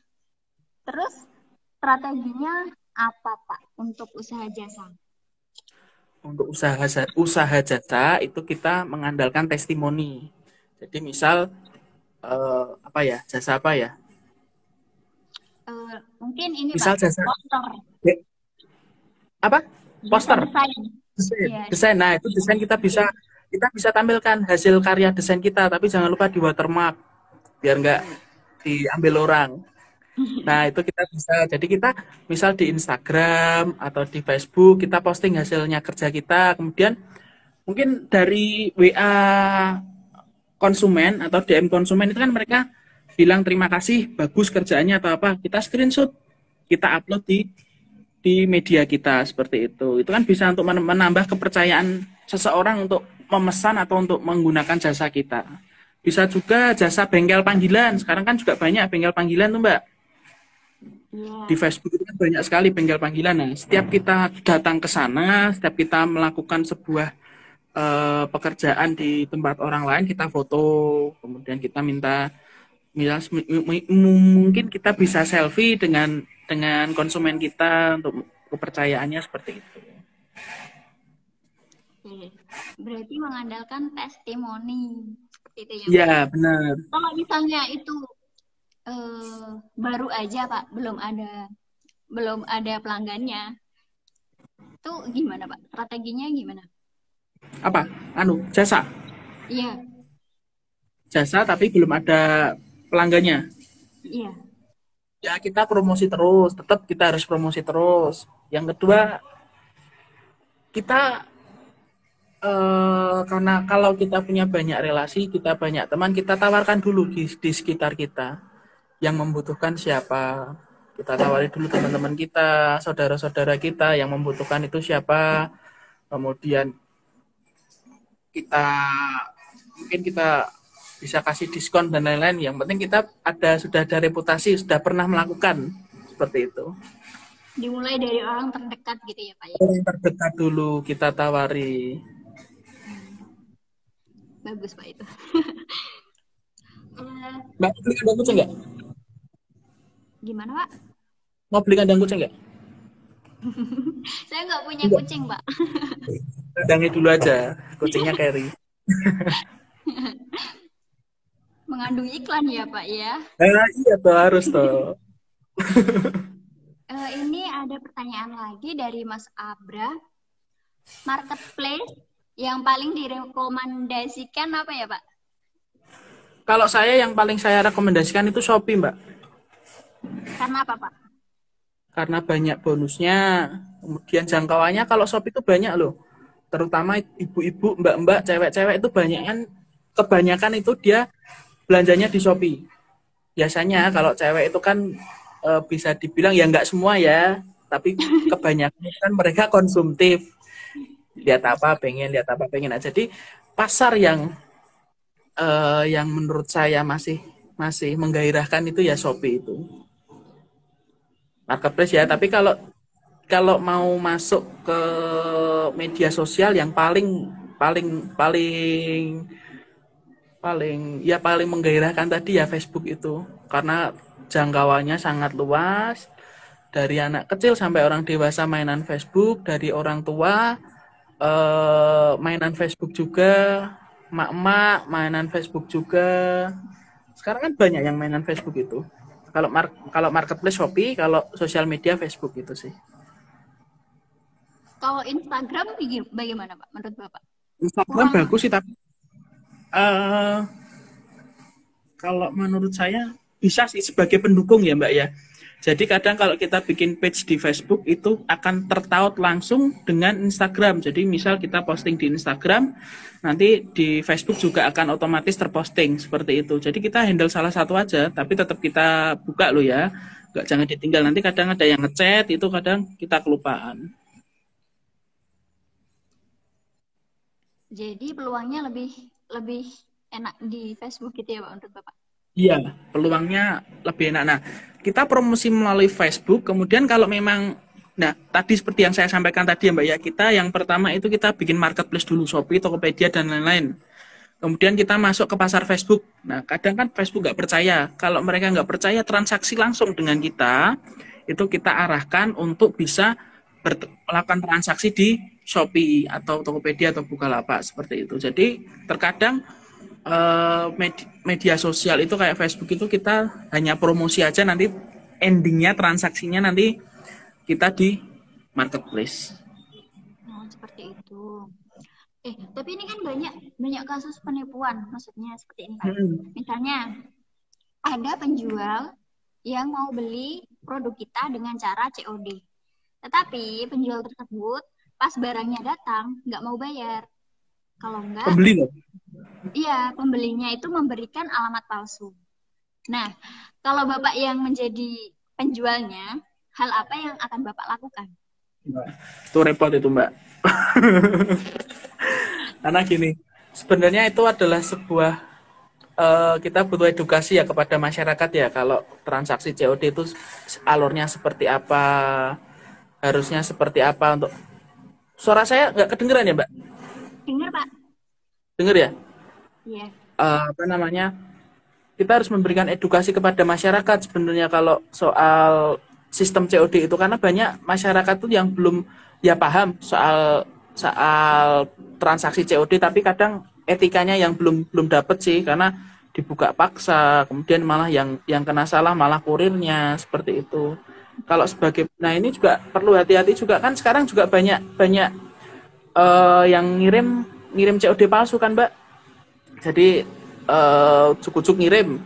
Terus strateginya apa, Pak, untuk usaha jasa? Untuk usaha jasa itu kita mengandalkan testimoni. Jadi misal jasa apa ya? Mungkin ini, Misal Pak, jasa poster. Apa? Poster. Desain. Desain. Nah, itu desain kita bisa tampilkan hasil karya desain kita, tapi jangan lupa di watermark biar nggak diambil orang. Nah, itu kita bisa. Jadi kita misal di Instagram atau di Facebook kita posting hasilnya kerja kita, kemudian mungkin dari WA konsumen atau DM konsumen itu kan mereka bilang terima kasih, bagus kerjaannya atau apa, kita screenshot, kita upload di media kita seperti itu. Itu kan bisa untuk menambah kepercayaan seseorang untuk memesan atau untuk menggunakan jasa kita. Bisa juga jasa bengkel panggilan. Sekarang kan juga banyak bengkel panggilan tuh, Mbak. Di Facebook itu kan banyak sekali bengkel panggilan. Nah, setiap kita datang ke sana, setiap kita melakukan sebuah pekerjaan di tempat orang lain, kita foto, kemudian kita minta, mungkin kita bisa selfie dengan konsumen kita untuk kepercayaannya seperti itu. Berarti mengandalkan testimoni seperti itu ya? Ya, benar. Kalau misalnya itu baru aja, Pak, belum ada pelanggannya, itu gimana, Pak? Strateginya gimana? Apa? Jasa? Iya. Jasa tapi belum ada pelanggannya. Iya. Ya, kita promosi terus, tetap kita harus promosi terus. Yang kedua, kita karena kalau kita punya banyak relasi, kita banyak teman, kita tawarkan dulu di sekitar kita yang membutuhkan siapa. Kita tawari dulu teman-teman kita, saudara-saudara kita yang membutuhkan itu siapa. Kemudian mungkin kita bisa kasih diskon dan lain-lain. Yang penting kita sudah ada reputasi, sudah pernah melakukan. seperti itu. Dimulai dari orang terdekat gitu ya Pak ya. Orang terdekat dulu kita tawari. Bagus Pak itu. Mbak, beli kandang kucing nggak? Gimana Pak? Mau beli kandang kucing nggak? Saya nggak punya Enggak. kucing Pak. Kandangnya dulu aja, kucingnya carry. Mengandung iklan ya Pak ya. Iya tuh, harus tuh. Ini ada pertanyaan lagi dari Mas Abra. Marketplace yang paling direkomendasikan apa ya Pak? Kalau saya yang paling saya rekomendasikan itu Shopee, Mbak. Karena apa Pak? Karena banyak bonusnya, kemudian jangkauannya kalau Shopee itu banyak loh. Terutama ibu-ibu, mbak-mbak, cewek-cewek itu kebanyakan itu dia belanjanya di Shopee. Biasanya kalau cewek itu kan bisa dibilang ya nggak semua ya, tapi kebanyakan kan mereka konsumtif. Lihat apa pengen. Nah, jadi pasar yang menurut saya masih menggairahkan itu ya Shopee itu. Marketplace ya, tapi kalau mau masuk ke media sosial yang paling menggairahkan tadi ya Facebook itu, karena jangkauannya sangat luas, dari anak kecil sampai orang dewasa mainan Facebook, dari orang tua mainan Facebook juga, emak-emak mainan Facebook juga. Sekarang kan banyak yang mainan Facebook itu. Kalau marketplace Shopee, kalau sosial media Facebook itu sih. Kalau Instagram bagaimana Pak menurut Bapak? Instagram bagus sih, tapi kalau menurut saya bisa sih sebagai pendukung ya Mbak ya. Jadi kadang kalau kita bikin page di Facebook itu akan tertaut langsung dengan Instagram. Jadi misal kita posting di Instagram, nanti di Facebook juga akan otomatis terposting seperti itu. Jadi kita handle salah satu aja, tapi tetap kita buka loh ya. Jangan ditinggal, nanti kadang ada yang ngechat, itu kadang kita kelupaan. Jadi peluangnya lebih enak di Facebook gitu ya Pak untuk Bapak? Iya, peluangnya lebih enak. Nah, kita promosi melalui Facebook, kemudian kalau memang, nah tadi seperti yang saya sampaikan tadi ya Mbak ya, kita yang pertama itu kita bikin marketplace dulu, Shopee, Tokopedia, dan lain-lain. Kemudian kita masuk ke pasar Facebook. Nah, kadang kan Facebook nggak percaya. Kalau mereka nggak percaya transaksi langsung dengan kita, itu kita arahkan untuk bisa melakukan transaksi di Shopee atau Tokopedia atau Bukalapak seperti itu. Jadi terkadang media sosial itu kayak Facebook itu kita hanya promosi aja, nanti endingnya transaksinya nanti kita di marketplace. Oh, seperti itu. Tapi ini kan banyak kasus penipuan, maksudnya seperti ini Pak. Misalnya ada penjual yang mau beli produk kita dengan cara COD. Tetapi penjual tersebut pas barangnya datang nggak mau bayar. Kalau enggak, pembeli loh. Iya, pembelinya itu memberikan alamat palsu. Nah, kalau Bapak yang menjadi penjualnya, hal apa yang akan Bapak lakukan? Itu repot itu Mbak. Karena gini, sebenarnya itu adalah sebuah kita butuh edukasi ya kepada masyarakat ya, kalau transaksi COD itu alurnya seperti apa, harusnya seperti apa. Untuk suara saya nggak kedengeran ya Mbak? Dengar Pak? Dengar ya? Iya. Apa namanya? Kita harus memberikan edukasi kepada masyarakat sebenarnya kalau soal sistem COD itu, karena banyak masyarakat tuh yang belum ya paham soal transaksi COD, tapi kadang etikanya yang belum dapet sih, karena dibuka paksa, kemudian malah yang kena salah malah kurirnya seperti itu. Kalau sebagai, nah ini juga perlu hati-hati juga, kan sekarang juga banyak yang ngirim COD palsu kan Mbak. Jadi cukup ngirim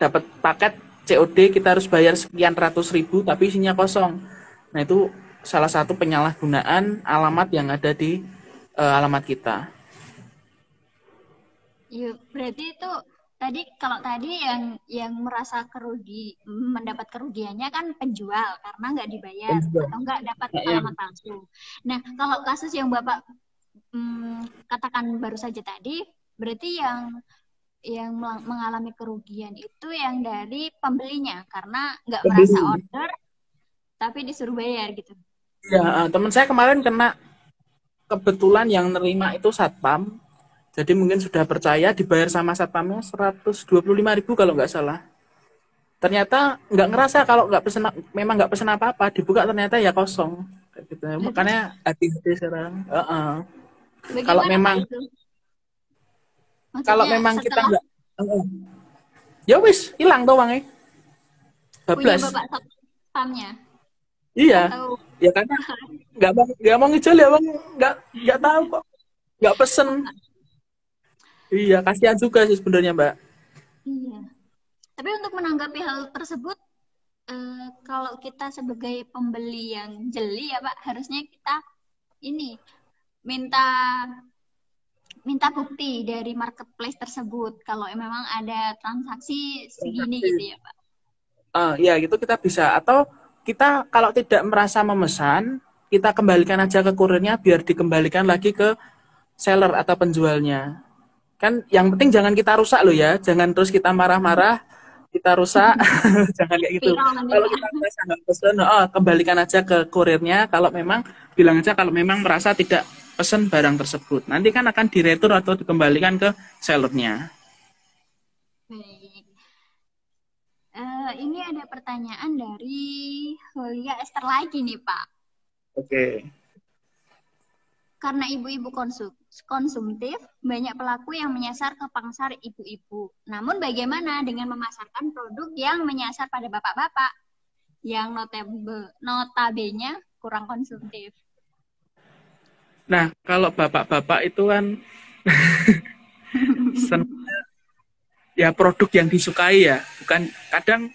dapat paket COD, kita harus bayar sekian ratus ribu tapi isinya kosong. Nah itu salah satu penyalahgunaan alamat yang ada di alamat kita. Iya, berarti itu kalau tadi yang merasa mendapat kerugiannya kan penjual karena nggak dibayar atau nggak dapat alamat palsu. Nah, kalau kasus yang Bapak katakan baru saja tadi, berarti yang mengalami kerugian itu yang dari pembelinya karena nggak merasa order tapi disuruh bayar gitu. Ya, teman saya kemarin kena, kebetulan yang nerima itu satpam. Jadi mungkin sudah percaya, dibayar sama satpamnya 125.000 kalau nggak salah. Ternyata nggak ngerasa kalau nggak pesen, memang nggak pesen apa-apa, dibuka ternyata ya kosong. Kayak gitu. Nah, terus Makanya hati-hati sekarang. Kalau bagaimana Pak memang itu? kalau Maksudnya memang kita setelah nggak, ya wis hilang tuh uangnya. punya Bablas. Bapak satpamnya Iya. atau Ya karena nggak mau ngejol ya bang, nggak tahu kok, nggak pesen. Iya, kasihan juga sih sebenarnya mbak. iya. Tapi untuk menanggapi hal tersebut, kalau kita sebagai pembeli yang jeli ya Pak, harusnya kita ini minta minta bukti dari marketplace tersebut kalau memang ada transaksi segini gitu ya Pak. Ya gitu kita bisa, atau kita kalau tidak merasa memesan, kita kembalikan aja ke kurirnya biar dikembalikan lagi ke seller atau penjualnya. Kan yang penting jangan kita rusak loh ya, jangan terus kita marah-marah, kita rusak, jangan kayak gitu. Viral nanti Kalau Pak. kita merasa nggak pesen, kembalikan aja ke kurirnya. Kalau memang bilang aja kalau memang merasa tidak pesen barang tersebut, nanti kan akan diretur atau dikembalikan ke sellernya. Baik. Ini ada pertanyaan dari Holia Esther lagi nih Pak. Oke. Karena ibu-ibu konsumtif, banyak pelaku yang menyasar ke pangsar ibu-ibu. Namun bagaimana dengan memasarkan produk yang menyasar pada bapak-bapak yang notabene kurang konsumtif? Nah, kalau bapak-bapak itu kan ya produk yang disukai ya, bukan kadang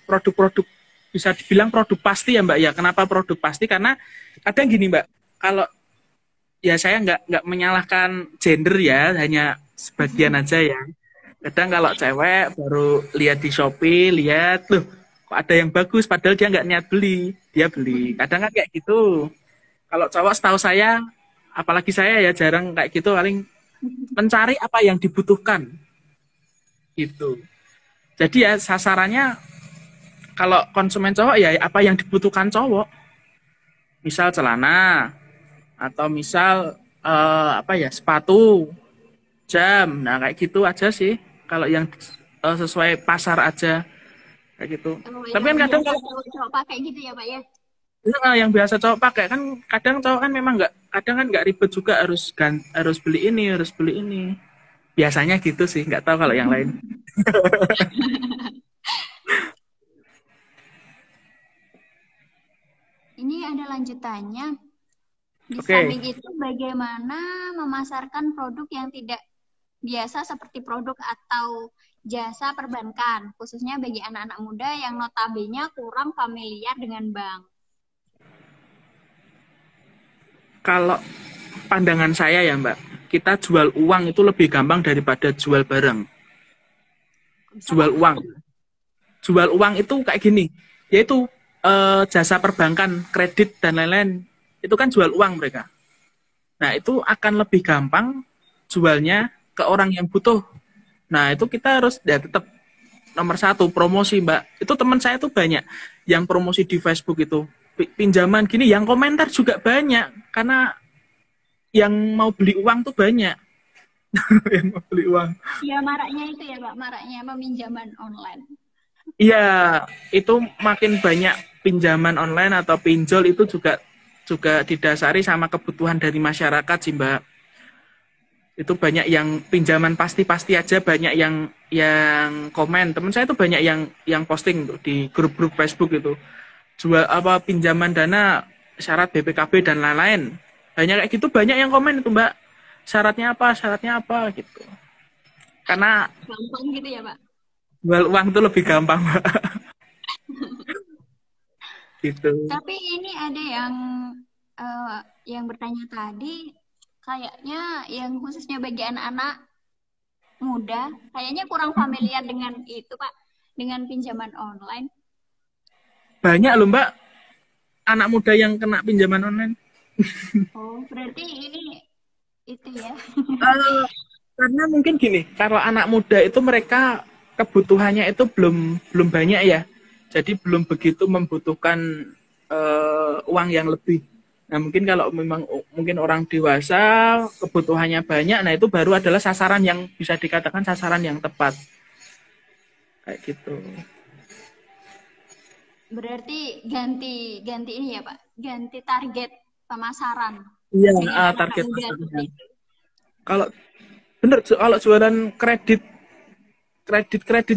produk-produk bisa dibilang produk pasti ya Mbak ya. Kenapa produk pasti? Karena kadang gini Mbak, kalau ya saya nggak menyalahkan gender ya, hanya sebagian aja ya. Kadang kalau cewek baru lihat di Shopee, lihat loh kok ada yang bagus, padahal dia nggak niat beli, dia beli. Kadang kan kayak gitu. Kalau cowok setahu saya, apalagi saya ya jarang kayak gitu, paling mencari apa yang dibutuhkan gitu. Jadi ya sasarannya kalau konsumen cowok ya apa yang dibutuhkan cowok. Misal celana atau misal apa ya sepatu, jam. Nah, kayak gitu aja sih. Kalau yang sesuai pasar aja kayak gitu. Oh, Tapi yang kan kadang biasa kalau cowok pakai gitu ya Pak ya? yang biasa cowok pakai kan kadang cowok kan memang nggak, kadang kan nggak ribet juga harus beli ini, harus beli ini. Biasanya gitu sih, nggak tahu kalau yang lain. Ini ada lanjutannya. Di Oke. samping itu bagaimana memasarkan produk yang tidak biasa seperti produk atau jasa perbankan, khususnya bagi anak-anak muda yang notabene kurang familiar dengan bank. Kalau pandangan saya ya Mbak, kita jual uang itu lebih gampang daripada jual barang. Bisa Jual Pak? uang. Jual uang itu kayak gini, yaitu jasa perbankan, kredit dan lain-lain. Itu kan jual uang mereka. Nah, itu akan lebih gampang jualnya ke orang yang butuh. Nah, itu kita harus ya tetap nomor satu promosi Mbak. Itu teman saya tuh banyak yang promosi di Facebook itu. Pinjaman gini, yang komentar juga banyak. Karena yang mau beli uang tuh banyak. Yang mau beli uang. Ya maraknya itu ya Pak, maraknya peminjaman online. Iya, itu makin banyak pinjaman online atau pinjol itu juga didasari sama kebutuhan dari masyarakat sih Mbak. Itu banyak yang pinjaman pasti-pasti aja, banyak yang komen. Teman saya itu banyak yang posting tuh di grup-grup Facebook itu. Jual apa pinjaman dana syarat BPKB dan lain-lain. Banyak kayak gitu, banyak yang komen itu Mbak. Syaratnya apa gitu. Karena Gampang gitu ya Pak. jual uang itu lebih gampang Mbak. Gitu. Tapi ini ada yang bertanya tadi, kayaknya yang khususnya bagi anak-anak muda, kayaknya kurang familiar dengan itu Pak, dengan pinjaman online. Banyak loh Mbak anak muda yang kena pinjaman online. Oh, berarti ini itu ya. Karena mungkin gini, kalau anak muda itu mereka kebutuhannya itu belum banyak ya. jadi belum begitu membutuhkan uang yang lebih. Nah, mungkin kalau memang mungkin orang dewasa kebutuhannya banyak, nah itu baru adalah sasaran yang bisa dikatakan sasaran yang tepat. Kayak gitu. Berarti ganti ganti ini ya Pak, ganti target pemasaran Iya, dengan anak-anak target muda pasarnya. seperti itu. Kalau bener, kalau jualan kredit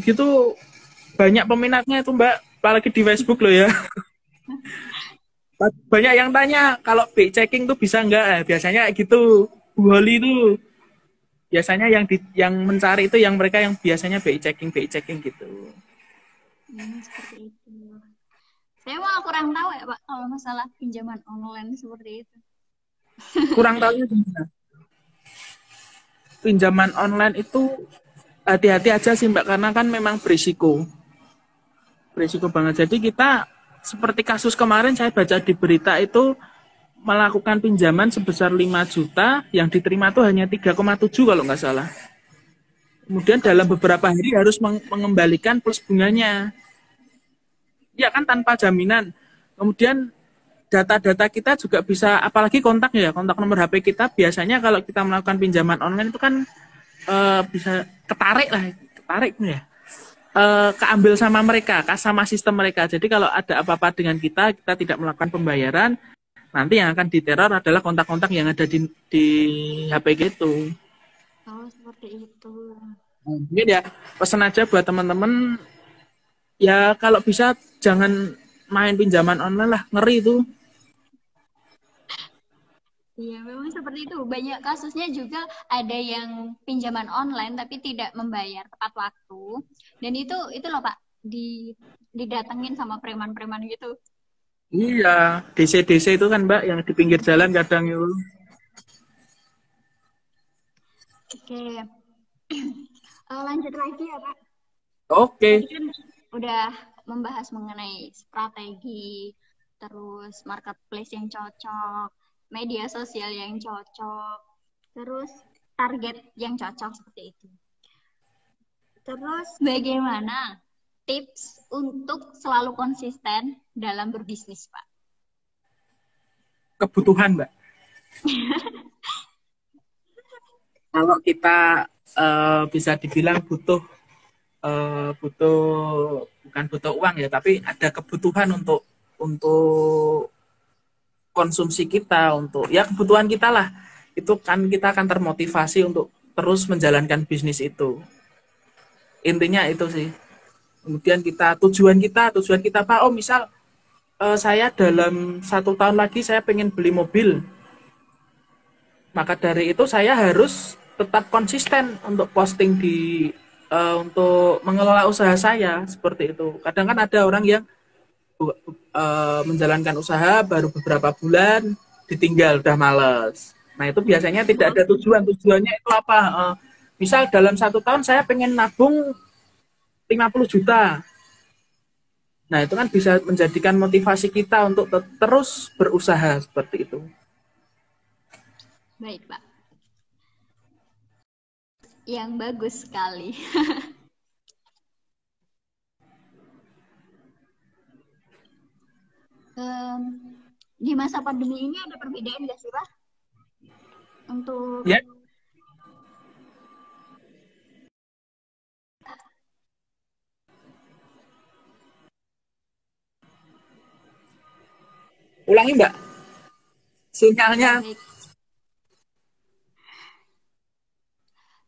gitu banyak peminatnya itu Mbak, apalagi di Facebook loh ya. Banyak yang tanya kalau BI checking tuh bisa nggak? Biasanya gitu. Bu Holi itu biasanya yang mencari itu yang mereka yang biasanya BI checking gitu. Seperti itu. Saya malah kurang tahu ya Pak kalau masalah pinjaman online seperti itu. Kurang tahunya gimana? Pinjaman online itu hati-hati aja sih Mbak, karena kan memang berisiko. Berisiko banget. Jadi kita seperti kasus kemarin saya baca di berita itu melakukan pinjaman sebesar 5 juta, yang diterima tuh hanya 3,7 kalau nggak salah. Kemudian Kok dalam bisa? beberapa hari harus mengembalikan plus bunganya. Ya kan tanpa jaminan. Kemudian data-data kita juga bisa, apalagi kontak ya, kontak nomor HP kita biasanya kalau kita melakukan pinjaman online itu kan bisa ketarik ya. Keambil sama mereka, sama sistem mereka. Jadi kalau ada apa-apa dengan kita tidak melakukan pembayaran, nanti yang akan diteror adalah kontak-kontak yang ada di HP gitu. Oh, seperti itu. Mungkin ya pesan aja buat teman-teman, ya kalau bisa jangan main pinjaman online lah, ngeri itu. Iya, memang seperti itu. Banyak kasusnya juga ada yang pinjaman online tapi tidak membayar tepat waktu. Dan itu loh Pak, didatengin sama preman-preman gitu. Iya, DC-DC itu kan Mbak yang di pinggir jalan kadang itu. Oke. Lanjut lagi ya Pak. Tadi Oke, kan udah membahas mengenai strategi, terus marketplace yang cocok, media sosial yang cocok, terus target yang cocok seperti itu. Terus bagaimana tips untuk selalu konsisten dalam berbisnis, Pak? kebutuhan Mbak. Kalau kita bisa dibilang butuh bukan butuh uang ya, tapi ada kebutuhan untuk konsumsi kita, untuk ya kebutuhan kita lah. Itu kan kita akan termotivasi untuk terus menjalankan bisnis itu. Intinya itu sih. Kemudian tujuan kita Pak, oh misal saya dalam 1 tahun lagi saya pengen beli mobil, maka dari itu saya harus tetap konsisten untuk posting untuk mengelola usaha saya seperti itu. Kadang kan ada orang yang menjalankan usaha baru beberapa bulan ditinggal udah males. Nah itu biasanya tidak ada tujuan. Tujuannya itu apa? Misal dalam 1 tahun saya pengen nabung 50 juta. Nah itu kan bisa menjadikan motivasi kita untuk terus berusaha seperti itu. Baik, Pak. Yang bagus sekali. Di masa pandemi ini ada perbedaan nggak sih, Pak? Untuk Ya, ulangi Mbak. Sinyalnya. baik.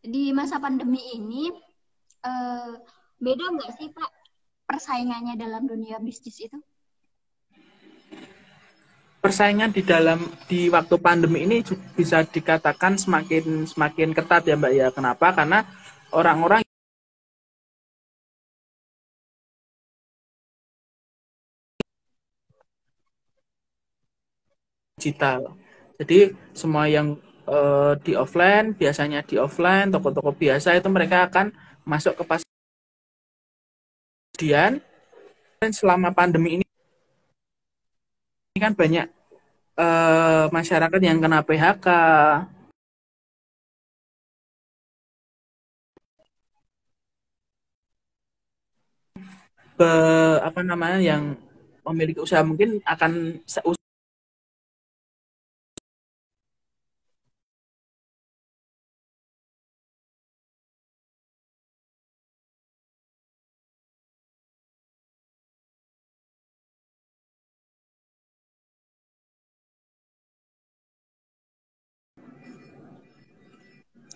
Di masa pandemi ini beda nggak sih, Pak, persaingannya dalam dunia bisnis itu? Persaingan di waktu pandemi ini bisa dikatakan semakin semakin ketat ya Mbak ya. Kenapa? Karena orang-orang digital. Jadi semua yang di offline, toko-toko biasa itu mereka akan masuk ke pasar. Kemudian selama pandemi ini kan banyak masyarakat yang kena PHK. apa namanya yang memiliki usaha mungkin akan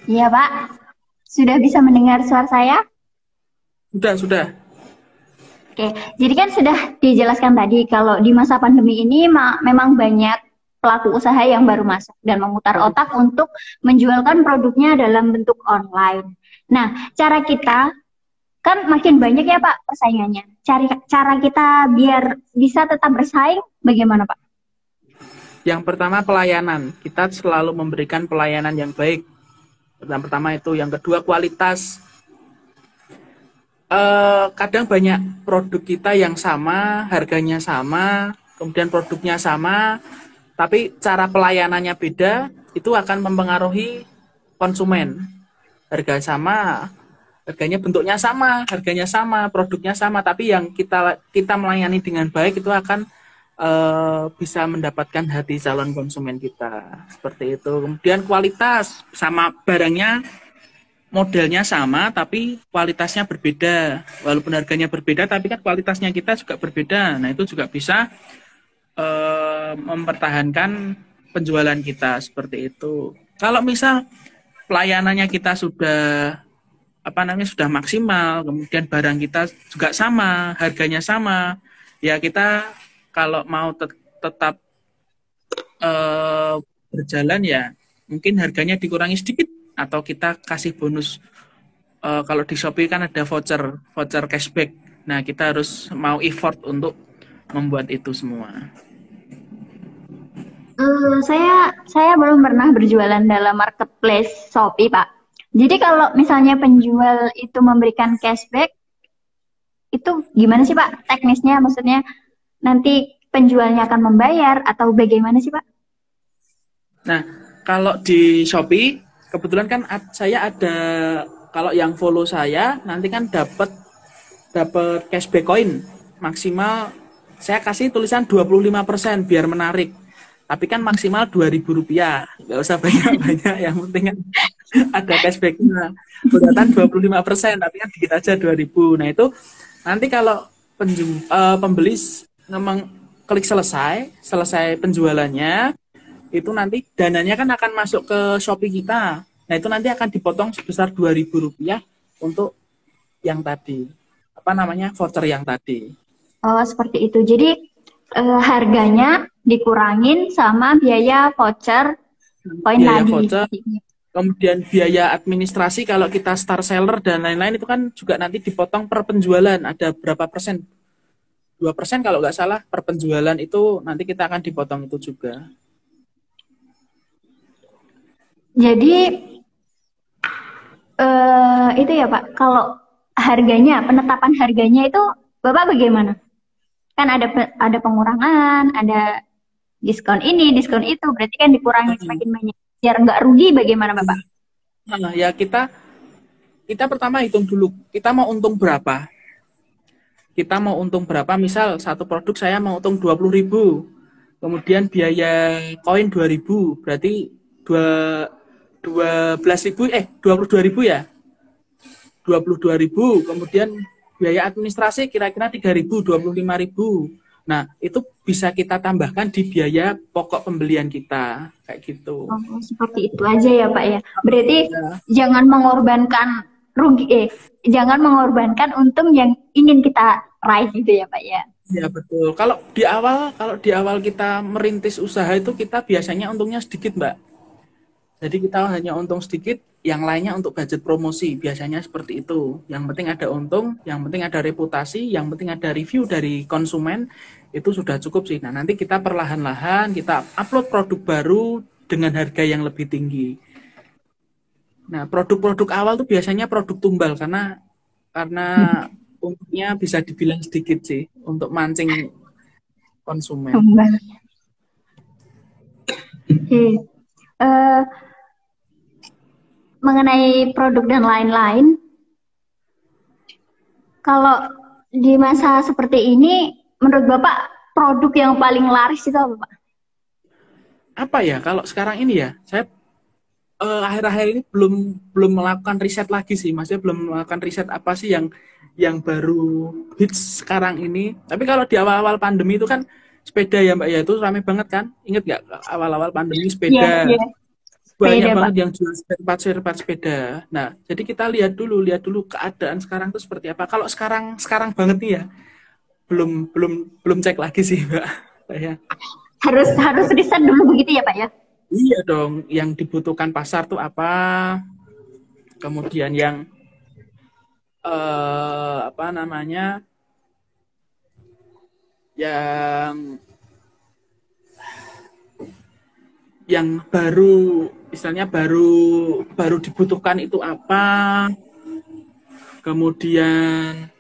Iya, Pak. Sudah bisa mendengar suara saya? sudah. Oke, jadi kan sudah dijelaskan tadi kalau di masa pandemi ini memang banyak pelaku usaha yang baru masuk dan memutar otak untuk menjualkan produknya dalam bentuk online. Nah, cara kita kan makin banyak ya Pak persaingannya. Cara kita biar bisa tetap bersaing bagaimana Pak? Yang pertama pelayanan. Kita selalu memberikan pelayanan yang baik. Yang pertama itu, yang kedua kualitas. Kadang banyak produk kita yang sama, harganya sama, kemudian produknya sama, tapi cara pelayanannya beda, itu akan mempengaruhi konsumen. Harga sama, harganya bentuknya sama, harganya sama, produknya sama, tapi yang kita melayani dengan baik itu akan bisa mendapatkan hati calon konsumen kita. Seperti itu. Kemudian kualitas, sama barangnya modelnya sama tapi kualitasnya berbeda. Walaupun harganya berbeda tapi kan kualitasnya kita juga berbeda. Nah, itu juga bisa mempertahankan penjualan kita seperti itu. Kalau misal pelayanannya kita sudah sudah maksimal, kemudian barang kita juga sama, harganya sama, ya kita kalau mau tetap eh, berjalan ya mungkin harganya dikurangi sedikit atau kita kasih bonus. Kalau di Shopee kan ada voucher voucher cashback. Nah, kita harus mau effort untuk membuat itu semua. Saya belum pernah berjualan dalam marketplace Shopee, Pak. Jadi kalau misalnya penjual itu memberikan cashback, itu gimana sih Pak teknisnya? Maksudnya nanti penjualnya akan membayar atau bagaimana sih Pak? Nah, kalau di Shopee kebetulan kan saya ada, kalau yang follow saya nanti kan dapat dapat cashback coin maksimal, saya kasih tulisan 25% biar menarik. Tapi kan maksimal Rp2.000. Nggak usah banyak-banyak, yang penting kan ada cashbacknya. Kelihatan 25%, tapi kan dikit aja 2.000. Nah, itu nanti kalau pembeli memang klik selesai penjualannya, itu nanti dananya kan akan masuk ke Shopee kita. Nah, itu nanti akan dipotong sebesar Rp2.000 untuk yang tadi. Apa namanya? Voucher yang tadi. Oh, seperti itu. Jadi harganya dikurangin sama biaya voucher poin Biaya tadi. voucher, kemudian biaya administrasi kalau kita star seller dan lain-lain itu kan juga nanti dipotong per penjualan. Ada berapa persen? 2% kalau nggak salah per penjualan itu nanti kita akan dipotong itu juga. Jadi itu ya Pak, kalau harganya, penetapan harganya itu Bapak bagaimana? Kan ada pengurangan, ada diskon ini, diskon itu, berarti kan dikurangi semakin banyak. Biar nggak rugi bagaimana Bapak? Nah, ya kita pertama hitung dulu, kita mau untung berapa. Kita mau untung berapa, misal satu produk saya mau untung 20.000, kemudian biaya koin 2.000, berarti 12.000, 22.000 ya, 22.000, kemudian biaya administrasi kira-kira 3.000, 25.000. Nah, itu bisa kita tambahkan di biaya pokok pembelian kita, kayak gitu. Oh, seperti itu aja ya Pak ya. Berarti Ya, jangan mengorbankan jangan mengorbankan untung yang ingin kita raih gitu ya Pak ya. ya betul. Kalau di awal kita merintis usaha itu kita biasanya untungnya sedikit, Mbak. Jadi kita hanya untung sedikit, yang lainnya untuk budget promosi. Biasanya seperti itu. Yang penting ada untung, yang penting ada reputasi, yang penting ada review dari konsumen, itu sudah cukup sih. Nah, nanti kita perlahan-lahan kita upload produk baru dengan harga yang lebih tinggi. Nah, produk-produk awal tuh biasanya produk tumbal karena untungnya bisa dibilang sedikit sih untuk mancing konsumen. Kembali. Oke. Eh, mengenai produk dan lain-lain, kalau di masa seperti ini, menurut Bapak produk yang paling laris itu apa, Pak? Apa ya kalau sekarang ini ya, saya akhir-akhir ini belum belum melakukan riset lagi sih, maksudnya belum melakukan riset apa sih yang baru hits sekarang ini. Tapi kalau di awal-awal pandemi itu kan sepeda ya Mbak ya, itu ramai banget kan? Ingat nggak awal-awal pandemi Iya, sepeda iya. banyak Sepeda, Pak. banget yang jual spare part sepeda. Nah, jadi kita lihat dulu keadaan sekarang itu seperti apa. Kalau sekarang sekarang banget nih ya, belum belum belum cek lagi sih Mbak. Saya. Harus harus riset dulu begitu ya, Pak ya? Iya dong, yang dibutuhkan pasar tuh apa? Kemudian yang apa namanya? Yang baru misalnya baru dibutuhkan itu apa? Kemudian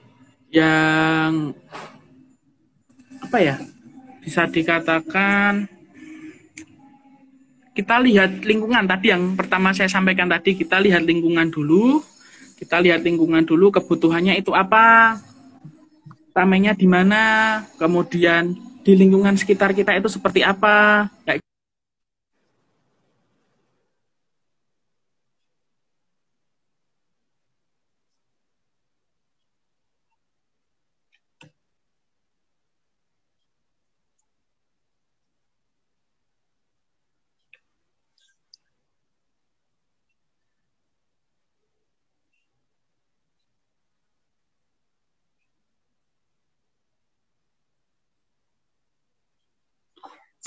yang apa ya? Bisa dikatakan kita lihat lingkungan tadi yang pertama saya sampaikan tadi, kita lihat lingkungan dulu. Kita lihat lingkungan dulu kebutuhannya itu apa? Ramainya di mana, kemudian di lingkungan sekitar kita itu seperti apa. Kayak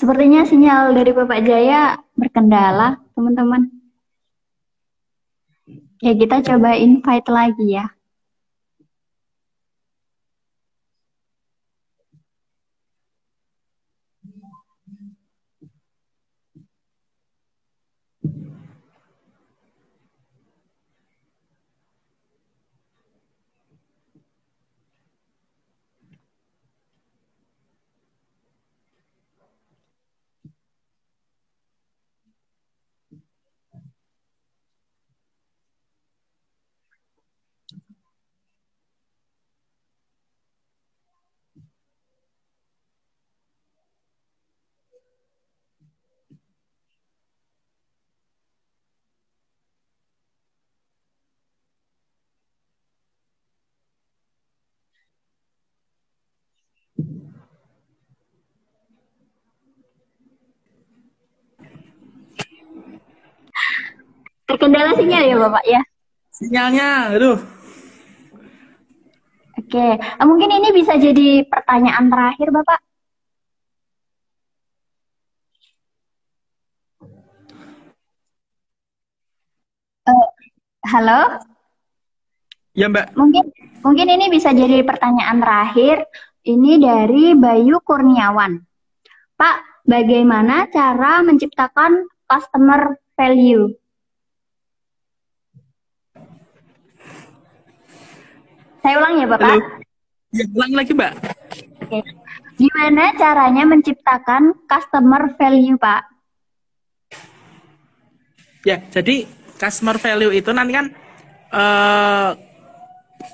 Sepertinya sinyal dari Bapak Jaya berkendala, teman-teman. Ya, kita coba invite lagi ya. Terkendala sinyal ya, Bapak ya? sinyalnya, aduh, Oke, mungkin ini bisa jadi pertanyaan terakhir, Bapak. Eh, halo, ya Mbak. mungkin mungkin ini bisa jadi pertanyaan terakhir. Ini dari Bayu Kurniawan. Pak, bagaimana cara menciptakan customer value? Saya ulang ya, Halo, Bapak. ya ulang lagi Mbak. Oke. Gimana caranya menciptakan customer value, Pak? Ya, jadi customer value itu nanti kan eh,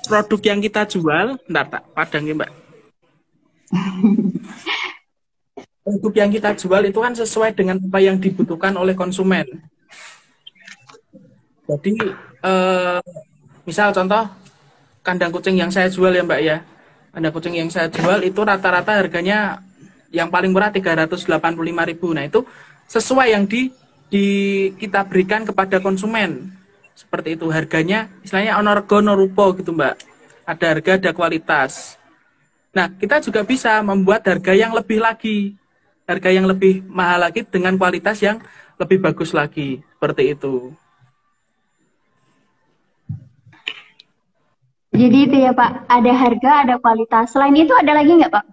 produk yang kita jual, bentar tak padangin Mbak. Produk yang kita jual itu kan sesuai dengan apa yang dibutuhkan oleh konsumen. Jadi eh, misal contoh kandang kucing yang saya jual ya Mbak ya. Kandang kucing yang saya jual itu rata-rata harganya yang paling murah 385.000. Nah, itu sesuai yang di kita berikan kepada konsumen. Seperti itu harganya istilahnya onorgo norupo gitu Mbak. Ada harga, ada kualitas. Nah, kita juga bisa membuat harga yang lebih lagi. Harga yang lebih mahal lagi dengan kualitas yang lebih bagus lagi. Seperti itu. Jadi itu ya, Pak, ada harga, ada kualitas. Selain itu ada lagi nggak, Pak?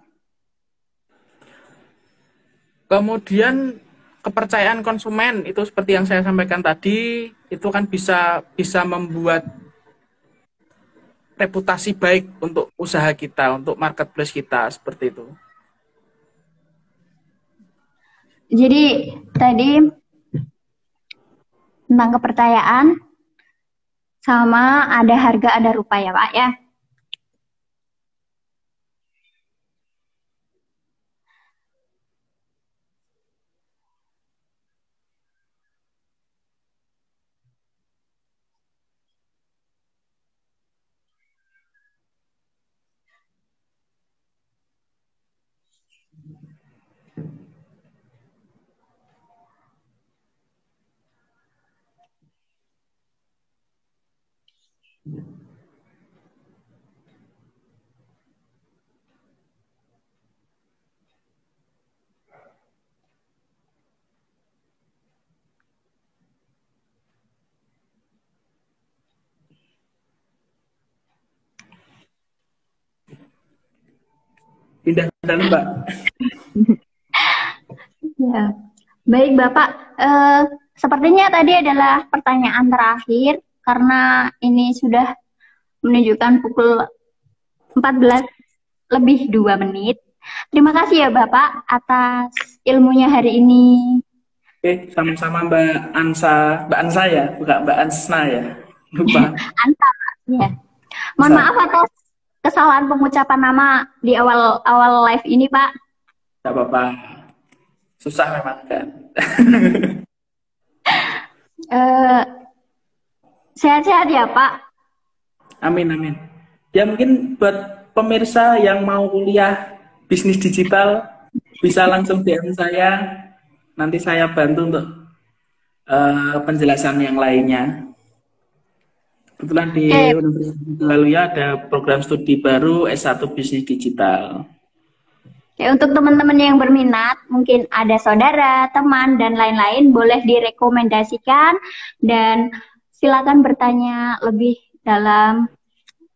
Kemudian kepercayaan konsumen itu seperti yang saya sampaikan tadi, itu kan bisa bisa membuat reputasi baik untuk usaha kita, untuk marketplace kita seperti itu. Jadi tadi tentang kepercayaan sama ada harga, ada rupa ya, Pak ya. Pindah ke dalam, Mbak. Ya. Baik, Bapak. Sepertinya tadi adalah pertanyaan terakhir karena ini sudah menunjukkan pukul 14 lebih 2 menit. Terima kasih ya Bapak atas ilmunya hari ini. Oke, sama-sama Mbak Ansa. Mbak Ansa ya, bukan Mbak Ansna ya. Lupa. Ansa, ya. Mohon Ansa. maaf atas kesalahan pengucapan nama di awal live ini, Pak. Tidak apa-apa. Susah memang kan. Sehat-sehat ya, Pak. Amin, amin. Ya mungkin buat pemirsa yang mau kuliah bisnis digital, bisa langsung DM saya. Nanti saya bantu untuk penjelasan yang lainnya. Kebetulan di Universitas Waluya ada program studi baru S1 Bisnis Digital. Oke, untuk teman-teman yang berminat, mungkin ada saudara, teman, dan lain-lain, boleh direkomendasikan dan silakan bertanya lebih dalam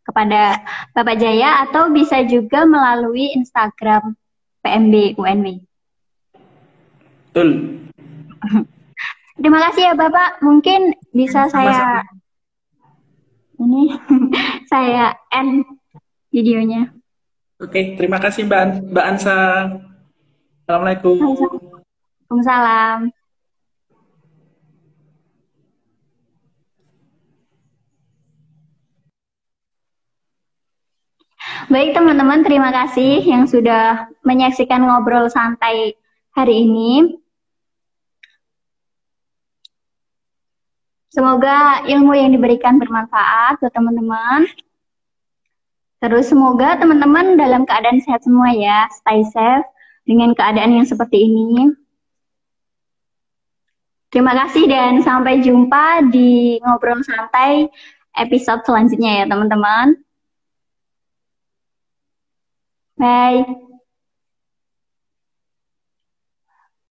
kepada Bapak Jaya atau bisa juga melalui Instagram PMB UNW. Betul. Terima kasih ya Bapak. Mungkin bisa saya ini saya end videonya. Oke, terima kasih Mbak Ansa. Assalamualaikum. Waalaikumsalam. Baik teman-teman, terima kasih yang sudah menyaksikan ngobrol santai hari ini. Semoga ilmu yang diberikan bermanfaat buat teman-teman. Terus semoga teman-teman dalam keadaan sehat semua ya, stay safe dengan keadaan yang seperti ini. Terima kasih dan sampai jumpa di ngobrol santai episode selanjutnya ya teman-teman. Bye.